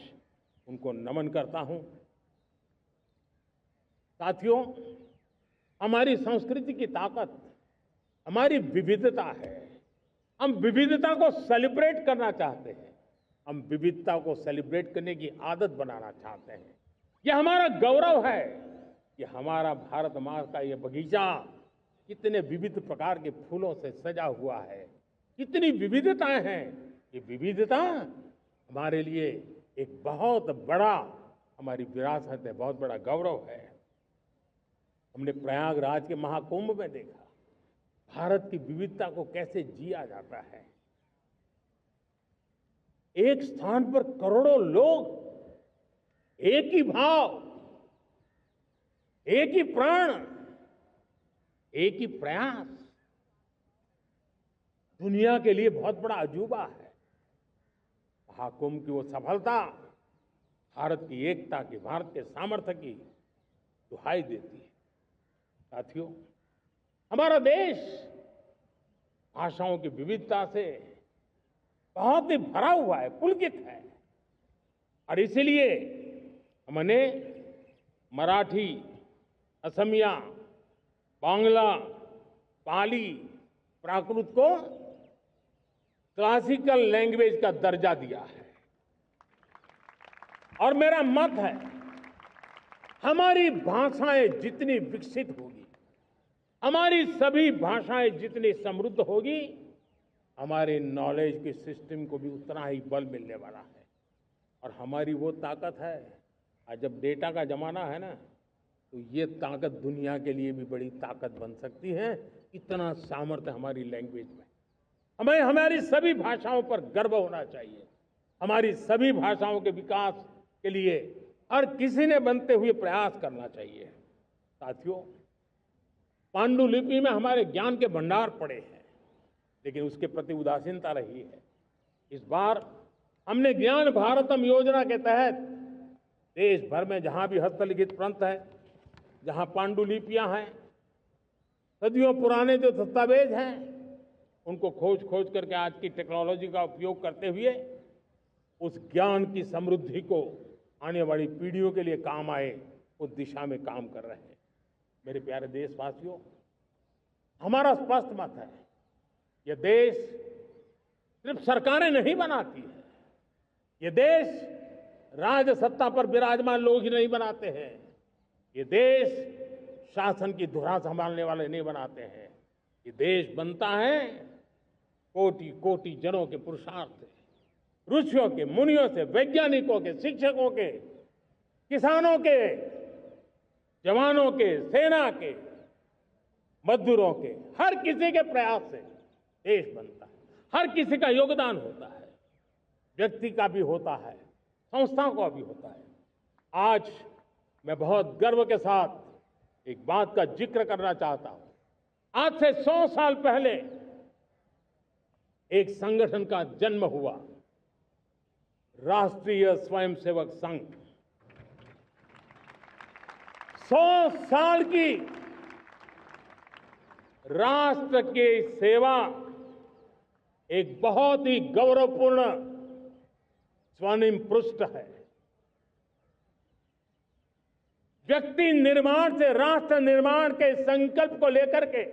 उनको नमन करता हूं। साथियों, हमारी संस्कृति की ताकत हमारी विविधता है। हम विविधता को सेलिब्रेट करना चाहते हैं। हम विविधता को सेलिब्रेट करने की आदत बनाना चाहते हैं। यह हमारा गौरव है कि हमारा भारत माँ का ये बगीचा कितने विविध प्रकार के फूलों से सजा हुआ है, कितनी विविधताएं हैं। ये विविधता हमारे लिए एक बहुत बड़ा, हमारी विरासत है, बहुत बड़ा गौरव है। हमने प्रयागराज के महाकुंभ में देखा भारत की विविधता को कैसे जिया जाता है। एक स्थान पर करोड़ों लोग, एक ही भाव, एक ही प्राण, एक ही प्रयास, दुनिया के लिए बहुत बड़ा अजूबा है। महाकुंभ की वो सफलता भारत की एकता की, भारत के सामर्थ्य की दुहाई देती है। साथियों, हमारा देश भाषाओं की विविधता से बहुत ही भरा हुआ है, पुलकित है। और इसीलिए हमने मराठी, असमिया, बांग्ला, पाली, प्राकृत को क्लासिकल लैंग्वेज का दर्जा दिया है। और मेरा मत है हमारी भाषाएं जितनी विकसित होगी, हमारी सभी भाषाएं जितनी समृद्ध होगी, हमारे नॉलेज के सिस्टम को भी उतना ही बल मिलने वाला है। और हमारी वो ताकत है, आज जब डेटा का जमाना है ना, तो ये ताकत दुनिया के लिए भी बड़ी ताकत बन सकती है। इतना सामर्थ्य हमारी लैंग्वेज में। हमें हमारी सभी भाषाओं पर गर्व होना चाहिए। हमारी सभी भाषाओं के विकास के लिए हर किसी ने बनते हुए प्रयास करना चाहिए। साथियों, पांडुलिपि में हमारे ज्ञान के भंडार पड़े हैं, लेकिन उसके प्रति उदासीनता रही है। इस बार हमने ज्ञान भारतम योजना के तहत देश भर में जहां भी हस्तलिखित ग्रंथ है, जहां पांडुलिपियां हैं, सदियों पुराने जो दस्तावेज हैं, उनको खोज खोज करके आज की टेक्नोलॉजी का उपयोग करते हुए उस ज्ञान की समृद्धि को आने वाली पीढ़ियों के लिए काम आए, उस दिशा में काम कर रहे हैं। मेरे प्यारे देशवासियों, हमारा स्पष्ट मत है, यह देश सिर्फ सरकारें नहीं बनाती है, ये देश राज सत्ता पर विराजमान लोग ही नहीं बनाते हैं, ये देश शासन की धुरा संभालने वाले नहीं बनाते हैं। ये देश बनता है कोटि कोटि जनों के पुरुषार्थ से, ऋषियों के, मुनियों से, वैज्ञानिकों के, शिक्षकों के, किसानों के, जवानों के, सेना के, मजदूरों के, हर किसी के प्रयास से देश बनता है। हर किसी का योगदान होता है, व्यक्ति का भी होता है, संस्थाओं का भी होता है। आज मैं बहुत गर्व के साथ एक बात का जिक्र करना चाहता हूं। आज से 100 साल पहले एक संगठन का जन्म हुआ, राष्ट्रीय स्वयंसेवक संघ। 100 साल की राष्ट्र की सेवा एक बहुत ही गौरवपूर्ण स्वर्णिम पृष्ठ है। व्यक्ति निर्माण से राष्ट्र निर्माण के संकल्प को लेकर के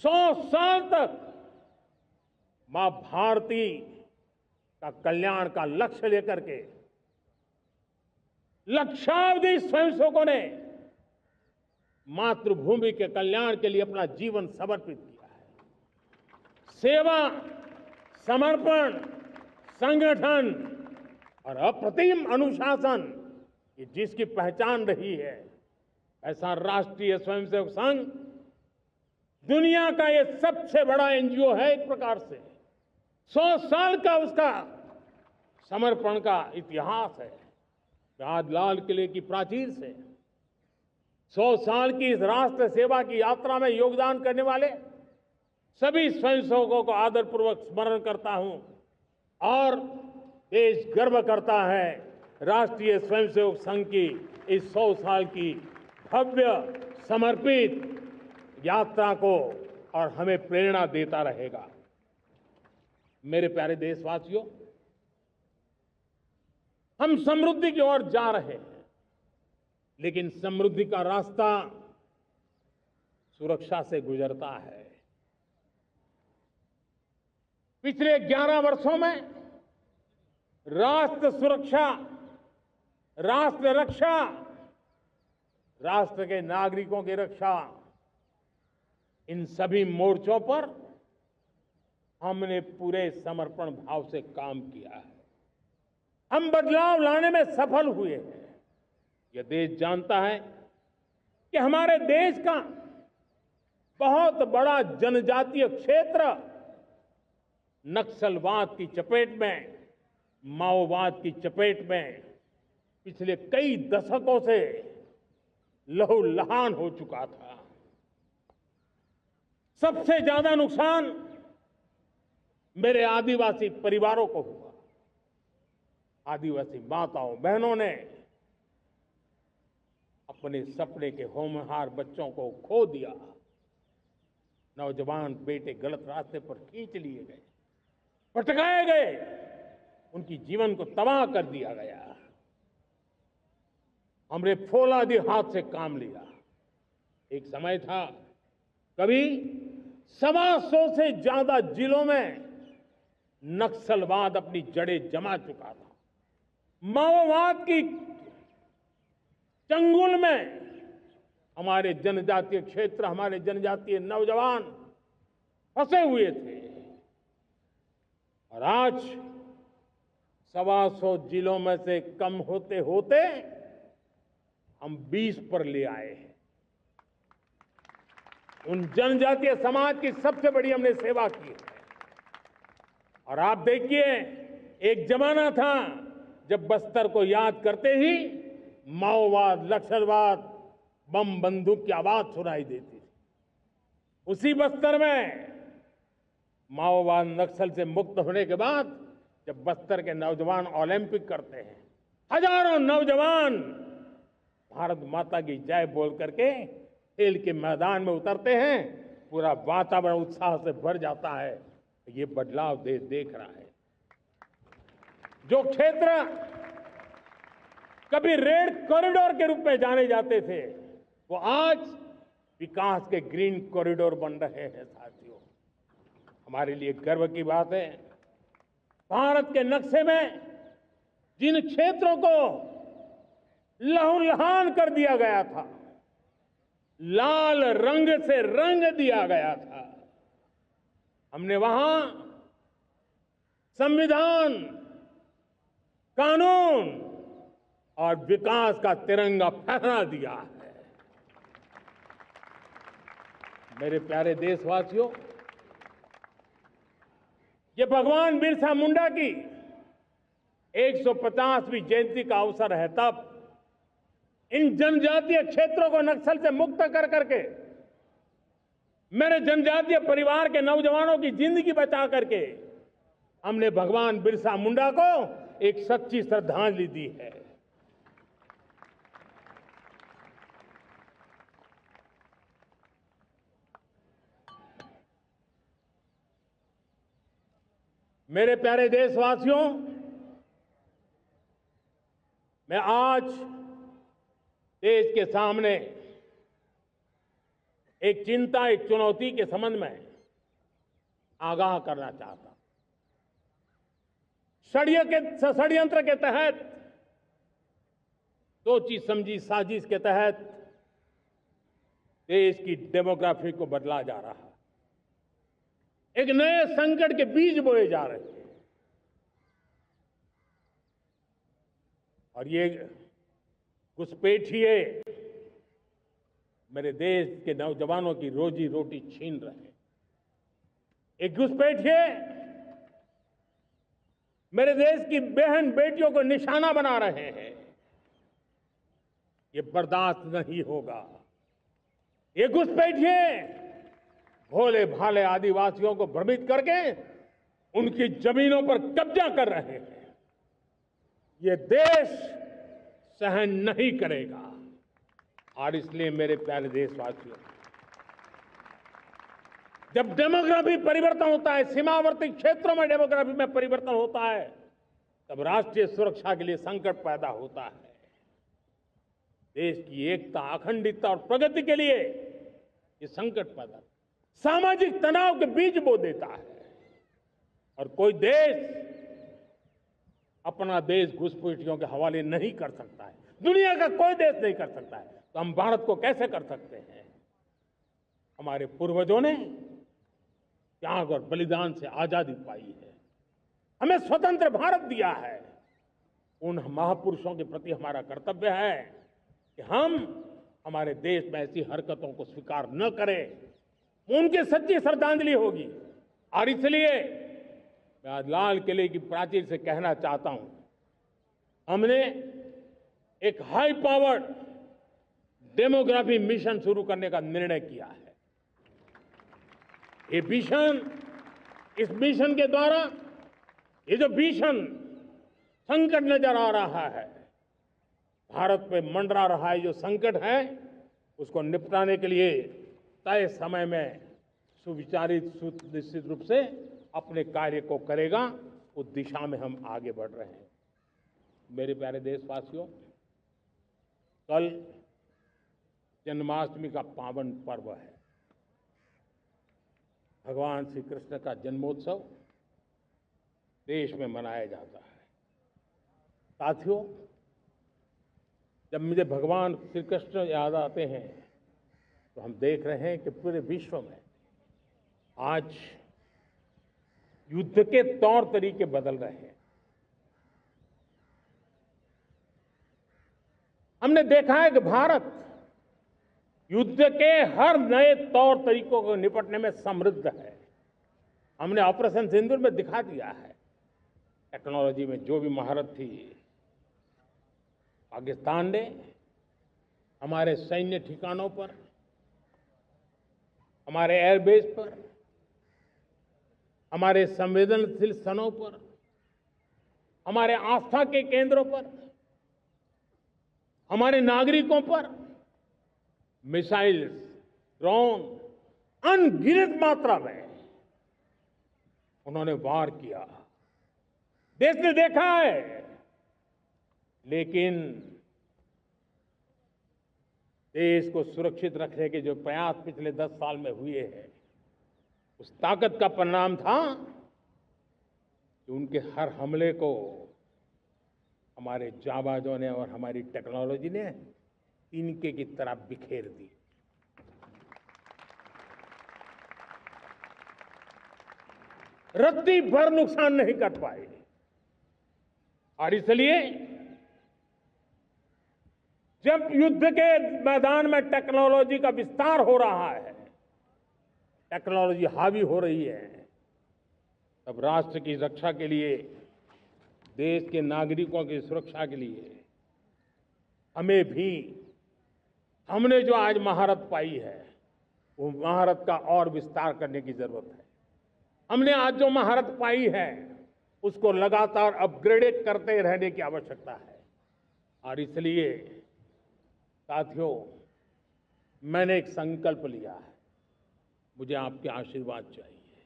100 साल तक मां भारती का कल्याण का लक्ष्य लेकर के लक्षावधि स्वयंसेवकों ने मातृभूमि के कल्याण के लिए अपना जीवन समर्पित किया है। सेवा, समर्पण, संगठन और अप्रतिम अनुशासन, ये जिसकी पहचान रही है, ऐसा राष्ट्रीय स्वयंसेवक संघ दुनिया का ये सबसे बड़ा एनजीओ है। एक प्रकार से 100 साल का उसका समर्पण का इतिहास है। आज लाल किले की प्राचीर से 100 साल की इस राष्ट्र सेवा की यात्रा में योगदान करने वाले सभी स्वयंसेवकों को आदरपूर्वक स्मरण करता हूं और देश गर्व करता है राष्ट्रीय स्वयंसेवक संघ की इस 100 साल की भव्य समर्पित यात्रा को, और हमें प्रेरणा देता रहेगा। मेरे प्यारे देशवासियों, हम समृद्धि की ओर जा रहे हैं, लेकिन समृद्धि का रास्ता सुरक्षा से गुजरता है। पिछले 11 वर्षों में राष्ट्र सुरक्षा, राष्ट्र रक्षा, राष्ट्र के नागरिकों की रक्षा, इन सभी मोर्चों पर हमने पूरे समर्पण भाव से काम किया है। हम बदलाव लाने में सफल हुए हैं। यह देश जानता है कि हमारे देश का बहुत बड़ा जनजातीय क्षेत्र नक्सलवाद की चपेट में, माओवाद की चपेट में पिछले कई दशकों से लहूलुहान हो चुका था। सबसे ज्यादा नुकसान मेरे आदिवासी परिवारों को हुआ। आदिवासी माताओं बहनों ने अपने सपने के होनहार बच्चों को खो दिया। नौजवान बेटे गलत रास्ते पर खींच लिए गए, भटकाए गए, उनकी जीवन को तबाह कर दिया गया। हमने फौलादी हाथ से काम लिया। एक समय था, कभी 125 से ज्यादा जिलों में नक्सलवाद अपनी जड़ें जमा चुका था। माओवाद की चंगुल में हमारे जनजातीय क्षेत्र, हमारे जनजातीय नौजवान फंसे हुए थे और आज 125 जिलों में से कम होते होते हम 20 पर ले आए हैं। उन जनजातीय समाज की सबसे बड़ी हमने सेवा की है। और आप देखिए, एक जमाना था जब बस्तर को याद करते ही माओवाद, नक्सलवाद, बम बंदूक की आवाज सुनाई देती थी। उसी बस्तर में माओवाद नक्सल से मुक्त होने के बाद जब बस्तर के नौजवान ओलंपिक करते हैं, हजारों नौजवान भारत माता की जय बोल करके खेल के मैदान में उतरते हैं, पूरा वातावरण उत्साह से भर जाता है। ये बदलाव देश देख रहा है। जो क्षेत्र कभी रेड कॉरिडोर के रूप में जाने जाते थे, वो आज विकास के ग्रीन कॉरिडोर बन रहे हैं। साथियों, हमारे लिए गर्व की बात है, भारत के नक्शे में जिन क्षेत्रों को लहूलुहान कर दिया गया था, लाल रंग से रंग दिया गया था, हमने वहां संविधान, कानून और विकास का तिरंगा फहरा दिया है। मेरे प्यारे देशवासियों, ये भगवान बिरसा मुंडा की 150वीं जयंती का अवसर है। तब इन जनजातीय क्षेत्रों को नक्सल से मुक्त कर करके, मेरे जनजातीय परिवार के नौजवानों की जिंदगी बचा करके हमने भगवान बिरसा मुंडा को एक सच्ची श्रद्धांजलि दी है। मेरे प्यारे देशवासियों, मैं आज देश के सामने एक चिंता, एक चुनौती के संबंध में आगाह करना चाहता हूं। षड्यंत्र के तहत, सोची समझी साजिश के तहत देश की डेमोग्राफी को बदला जा रहा है। एक नए संकट के बीज बोए जा रहे हैं और ये घुसपैठिए मेरे देश के नौजवानों की रोजी रोटी छीन रहे हैं। एक घुसपैठिए मेरे देश की बहन बेटियों को निशाना बना रहे हैं। ये बर्दाश्त नहीं होगा। ये घुसपैठिए भोले भाले आदिवासियों को भ्रमित करके उनकी जमीनों पर कब्जा कर रहे हैं। ये देश सहन नहीं करेगा। और इसलिए मेरे प्यारे देशवासियों, जब डेमोग्राफी परिवर्तन होता है, सीमावर्ती क्षेत्रों में डेमोग्राफी में परिवर्तन होता है, तब राष्ट्रीय सुरक्षा के लिए संकट पैदा होता है। देश की एकता, अखंडता और प्रगति के लिए ये संकट पैदा, सामाजिक तनाव के बीज बो देता है। और कोई देश अपना देश घुसपैठियों के हवाले नहीं कर सकता है। दुनिया का कोई देश नहीं कर सकता है, तो हम भारत को कैसे कर सकते हैं? हमारे पूर्वजों ने त्याग और बलिदान से आजादी पाई है, हमें स्वतंत्र भारत दिया है। उन महापुरुषों के प्रति हमारा कर्तव्य है कि हम हमारे देश में ऐसी हरकतों को स्वीकार न करें। उनकी सच्ची श्रद्धांजलि होगी। और इसलिए मैं आज लाल किले की प्राचीर से कहना चाहता हूं, हमने एक हाई पावर्ड डेमोग्राफी मिशन शुरू करने का निर्णय किया है। ये मिशन, इस मिशन के द्वारा ये जो भीषण संकट नजर आ रहा है, भारत पे मंडरा रहा है जो संकट है, उसको निपटाने के लिए तय समय में सुविचारित, सुनिश्चित रूप से अपने कार्य को करेगा। उस दिशा में हम आगे बढ़ रहे हैं। मेरे प्यारे देशवासियों, कल जन्माष्टमी का पावन पर्व है। भगवान श्री कृष्ण का जन्मोत्सव देश में मनाया जाता है। साथियों, जब मुझे भगवान श्री कृष्ण याद आते हैं तो हम देख रहे हैं कि पूरे विश्व में आज युद्ध के तौर तरीके बदल रहे हैं। हमने देखा है कि भारत युद्ध के हर नए तौर तरीकों को निपटने में समृद्ध है। हमने ऑपरेशन सिंदूर में दिखा दिया है। टेक्नोलॉजी में जो भी महारत थी, पाकिस्तान ने हमारे सैन्य ठिकानों पर, हमारे एयरबेस पर, हमारे संवेदनशील स्थानों पर, हमारे आस्था के केंद्रों पर, हमारे नागरिकों पर मिसाइल्स, ड्रोन अनगिनत मात्रा में उन्होंने वार किया। देश ने देखा है, लेकिन देश को सुरक्षित रखने के जो प्रयास पिछले 10 साल में हुए हैं, उस ताकत का परिणाम था कि उनके हर हमले को हमारे जाबाजों ने और हमारी टेक्नोलॉजी ने तिनके की तरह बिखेर दी। रत्ती भर नुकसान नहीं कर पाए। और इसलिए जब युद्ध के मैदान में टेक्नोलॉजी का विस्तार हो रहा है, टेक्नोलॉजी हावी हो रही है, तब राष्ट्र की रक्षा के लिए, देश के नागरिकों की सुरक्षा के लिए हमें भी, हमने जो आज महारत पाई है, वो महारत का और विस्तार करने की जरूरत है। हमने आज जो महारत पाई है, उसको लगातार अपग्रेड करते रहने की आवश्यकता है। और इसलिए साथियों, मैंने एक संकल्प लिया है, मुझे आपके आशीर्वाद चाहिए,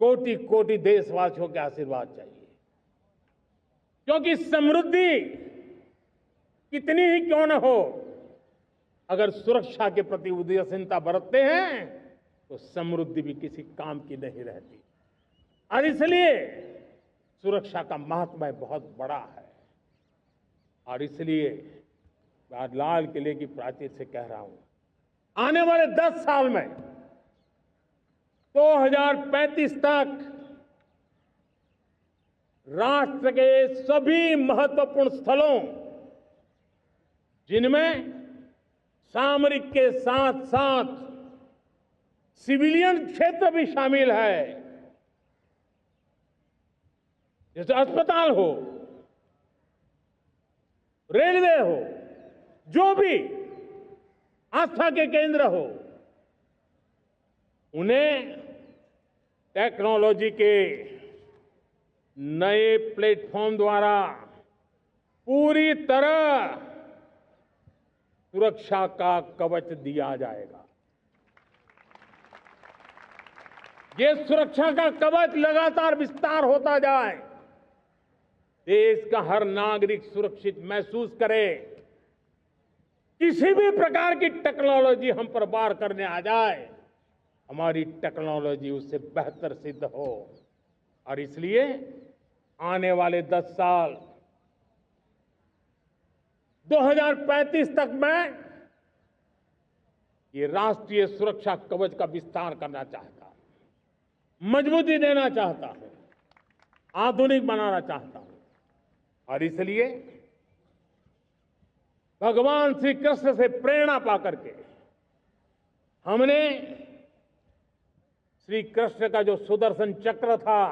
कोटि कोटि देशवासियों के आशीर्वाद चाहिए, क्योंकि समृद्धि कितनी ही क्यों न हो, अगर सुरक्षा के प्रति उदासीनता बरतते हैं तो समृद्धि भी किसी काम की नहीं रहती। और इसलिए सुरक्षा का महत्व बहुत बड़ा है। और इसलिए मैं आज लाल किले की प्राचीर से कह रहा हूं, आने वाले 10 साल में 2035 तक राष्ट्र के सभी महत्वपूर्ण स्थलों, जिनमें सामरिक के साथ साथ सिविलियन क्षेत्र भी शामिल है, जैसे अस्पताल हो, रेलवे हो, जो भी आस्था के केंद्र हो, उन्हें टेक्नोलॉजी के नए प्लेटफॉर्म द्वारा पूरी तरह सुरक्षा का कवच दिया जाएगा। ये सुरक्षा का कवच लगातार विस्तार होता जाए, देश का हर नागरिक सुरक्षित महसूस करे। किसी भी प्रकार की टेक्नोलॉजी हम पर वार करने आ जाए, हमारी टेक्नोलॉजी उससे बेहतर सिद्ध हो। और इसलिए आने वाले 10 साल 2035 तक मैं ये राष्ट्रीय सुरक्षा कवच का विस्तार करना चाहता हूं, मजबूती देना चाहता हूं, आधुनिक बनाना चाहता हूं। और इसलिए भगवान श्री कृष्ण से प्रेरणा पाकर के हमने श्री कृष्ण का जो सुदर्शन चक्र था,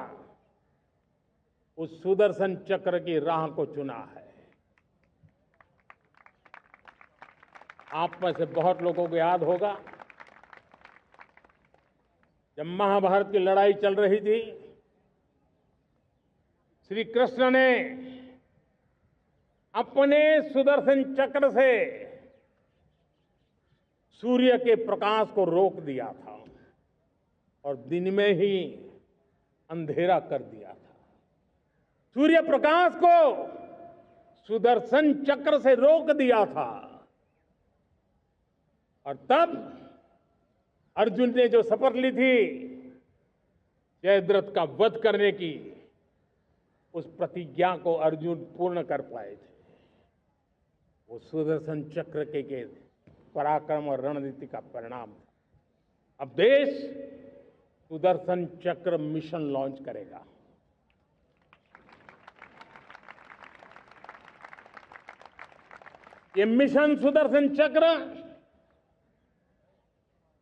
उस सुदर्शन चक्र की राह को चुना है। आप में से बहुत लोगों को याद होगा, जब महाभारत की लड़ाई चल रही थी, श्री कृष्ण ने अपने सुदर्शन चक्र से सूर्य के प्रकाश को रोक दिया था और दिन में ही अंधेरा कर दिया था। सूर्य प्रकाश को सुदर्शन चक्र से रोक दिया था। और तब अर्जुन ने जो शपथ ली थी जयद्रथ का वध करने की, उस प्रतिज्ञा को अर्जुन पूर्ण कर पाए थे। वो सुदर्शन चक्र के पराक्रम और रणनीति का परिणाम था। अब देश सुदर्शन चक्र मिशन लॉन्च करेगा। ये मिशन सुदर्शन चक्र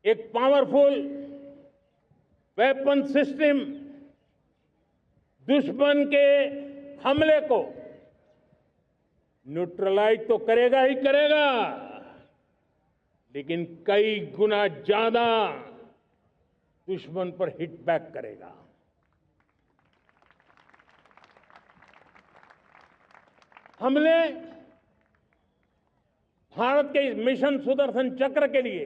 एक पावरफुल वेपन सिस्टम दुश्मन के हमले को न्यूट्रलाइज तो करेगा ही करेगा, लेकिन कई गुना ज्यादा दुश्मन पर हिट बैक करेगा। हमने भारत के इस मिशन सुदर्शन चक्र के लिए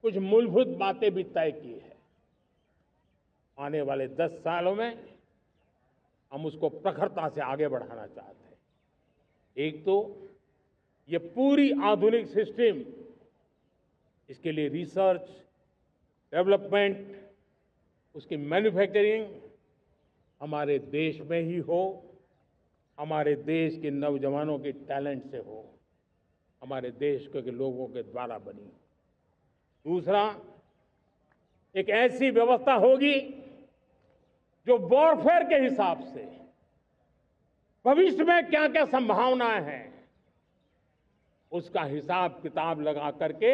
कुछ मूलभूत बातें भी तय की है। आने वाले 10 सालों में हम उसको प्रखरता से आगे बढ़ाना चाहते हैं। एक तो ये पूरी आधुनिक सिस्टम, इसके लिए रिसर्च, डेवलपमेंट, उसकी मैन्युफैक्चरिंग हमारे देश में ही हो, हमारे देश के नौजवानों के टैलेंट से हो, हमारे देश के लोगों के द्वारा बनी। दूसरा, एक ऐसी व्यवस्था होगी जो वॉरफेयर के हिसाब से भविष्य में क्या क्या संभावनाएं हैं उसका हिसाब किताब लगा करके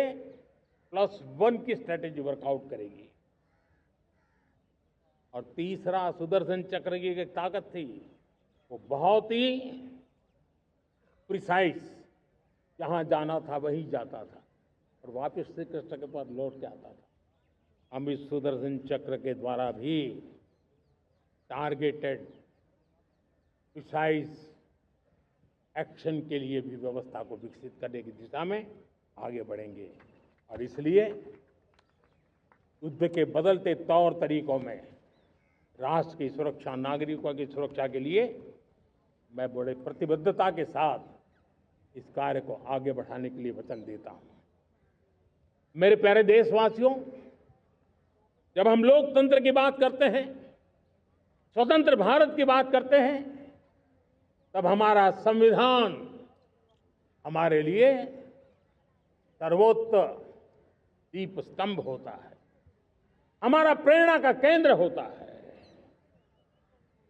+1 की स्ट्रेटेजी वर्कआउट करेगी। और तीसरा, सुदर्शन चक्र की एक ताकत थी, वो बहुत ही प्रिसाइज, जहां जाना था वहीं जाता था और वापस श्री कृष्ण के पास लौट के आता था। हम इस सुदर्शन चक्र के द्वारा भी टारगेटेड प्रिसाइज एक्शन के लिए भी व्यवस्था को विकसित करने की दिशा में आगे बढ़ेंगे। और इसलिए युद्ध के बदलते तौर तरीकों में राष्ट्र की सुरक्षा, नागरिकों की सुरक्षा के लिए मैं बड़े प्रतिबद्धता के साथ इस कार्य को आगे बढ़ाने के लिए वचन देता हूं। मेरे प्यारे देशवासियों, जब हम लोकतंत्र की बात करते हैं, स्वतंत्र भारत की बात करते हैं, तब हमारा संविधान हमारे लिए सर्वोच्च दीप स्तंभ होता है, हमारा प्रेरणा का केंद्र होता है।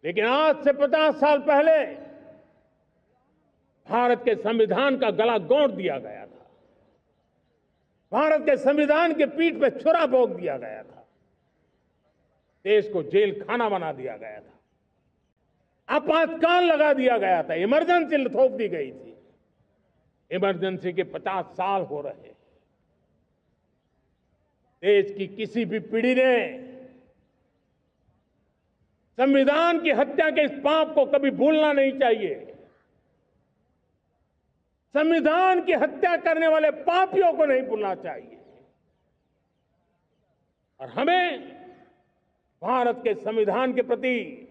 लेकिन आज से 50 साल पहले भारत के संविधान का गला घोंट दिया गया था। भारत के संविधान के पीठ पे छुरा भोंक दिया गया था। देश को जेल खाना बना दिया गया था। आपातकाल लगा दिया गया था। इमरजेंसी थोप दी गई थी। इमरजेंसी के 50 साल हो रहे। देश की किसी भी पीढ़ी ने संविधान की हत्या के इस पाप को कभी भूलना नहीं चाहिए। संविधान की हत्या करने वाले पापियों को नहीं भूलना चाहिए। और हमें भारत के संविधान के प्रति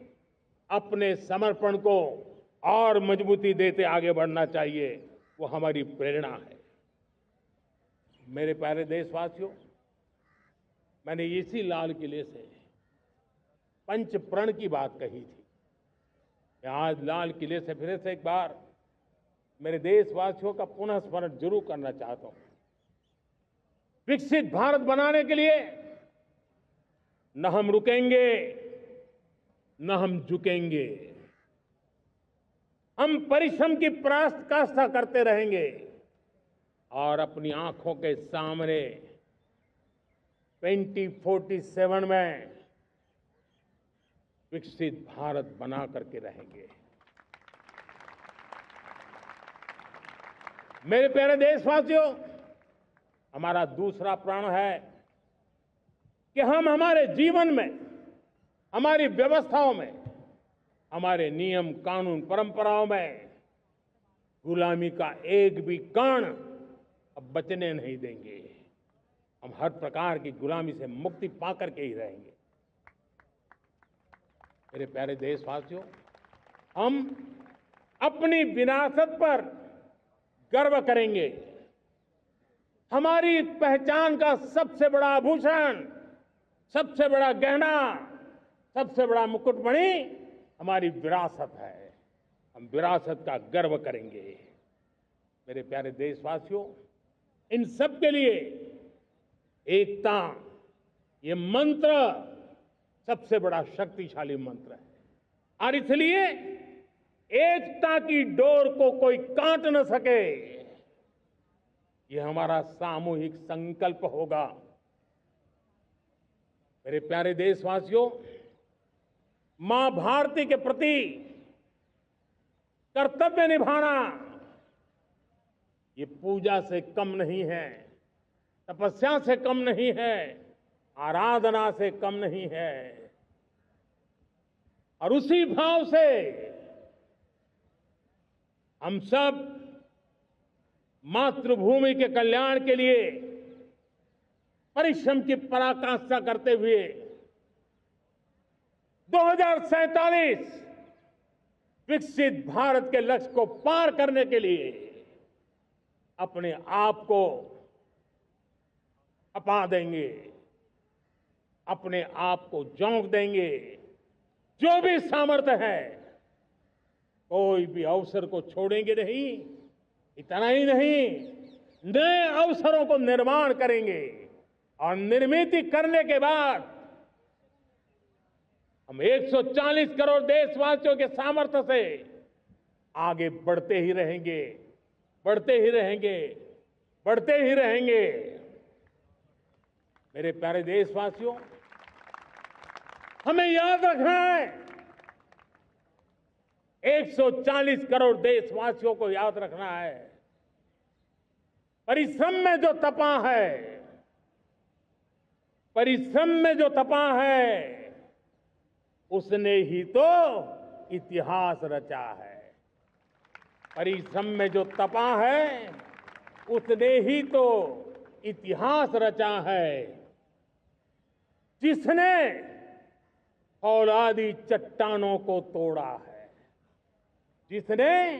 अपने समर्पण को और मजबूती देते आगे बढ़ना चाहिए। वो हमारी प्रेरणा है। मेरे प्यारे देशवासियों, मैंने इसी लाल किले से पंच प्रण की बात कही थी। मैं आज लाल किले से फिर से एक बार मेरे देशवासियों का पुनः स्मरण जरूर करना चाहता हूं। विकसित भारत बनाने के लिए न हम रुकेंगे, न हम झुकेंगे। हम परिश्रम की पराकाष्ठा करते रहेंगे और अपनी आंखों के सामने 2047 में विकसित भारत बना करके रहेंगे। मेरे प्यारे देशवासियों, हमारा दूसरा प्रण है कि हम हमारे जीवन में, हमारी व्यवस्थाओं में, हमारे नियम, कानून, परंपराओं में गुलामी का एक भी कण अब बचने नहीं देंगे। हम हर प्रकार की गुलामी से मुक्ति पाकर के ही रहेंगे। मेरे प्यारे देशवासियों, हम अपनी विरासत पर गर्व करेंगे। हमारी पहचान का सबसे बड़ा आभूषण, सबसे बड़ा गहना, सबसे बड़ा मुकुटमणि हमारी विरासत है। हम विरासत का गर्व करेंगे। मेरे प्यारे देशवासियों, इन सब के लिए एकता, ये मंत्र सबसे बड़ा शक्तिशाली मंत्र है और इसलिए एकता की डोर को कोई काट न सके, ये हमारा सामूहिक संकल्प होगा। मेरे प्यारे देशवासियों, मां भारती के प्रति कर्तव्य निभाना ये पूजा से कम नहीं है, तपस्या से कम नहीं है, आराधना से कम नहीं है। और उसी भाव से हम सब मातृभूमि के कल्याण के लिए परिश्रम की पराकाष्ठा करते हुए 2047 विकसित भारत के लक्ष्य को पार करने के लिए अपने आप को अपा देंगे, अपने आप को झोंक देंगे। जो भी सामर्थ्य है, कोई भी अवसर को छोड़ेंगे नहीं। इतना ही नहीं, नए अवसरों को निर्माण करेंगे और निर्मित करने के बाद हम 140 करोड़ देशवासियों के सामर्थ्य से आगे बढ़ते ही रहेंगे, बढ़ते ही रहेंगे, बढ़ते ही रहेंगे। मेरे प्यारे देशवासियों, हमें याद रखना है, 140 करोड़ देशवासियों को याद रखना है, परिश्रम में जो तपा है, परिश्रम में जो तपा है, उसने ही तो इतिहास रचा है। परिश्रम में जो तपा है, उसने ही तो इतिहास रचा है। जिसने फौलादी चट्टानों को तोड़ा है, जिसने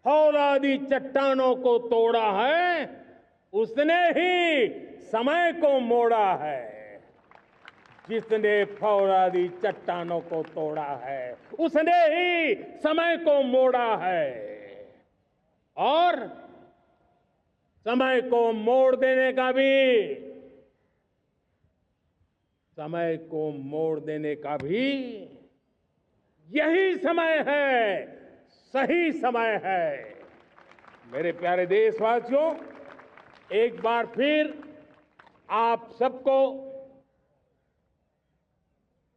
फौलादी चट्टानों को तोड़ा है, उसने ही समय को मोड़ा है। जिसने फौलादी चट्टानों को तोड़ा है, उसने ही समय को मोड़ा है। और समय को मोड़ देने का भी, समय को मोड़ देने का भी यही समय है, सही समय है। मेरे प्यारे देशवासियों, एक बार फिर आप सबको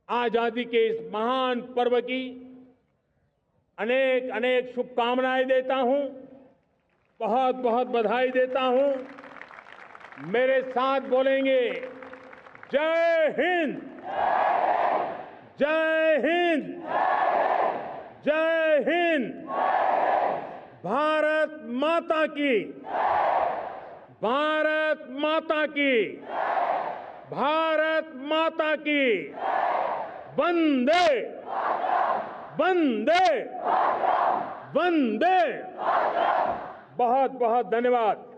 आजादी के इस महान पर्व की अनेक अनेक शुभकामनाएं देता हूं, बहुत बहुत बधाई देता हूं। मेरे साथ बोलेंगे, जय हिंद, जय हिंद, जय हिंद। भारत माता की, भारत माता की, भारत माता की। वंदे, वंदे, वंदे। बहुत बहुत धन्यवाद।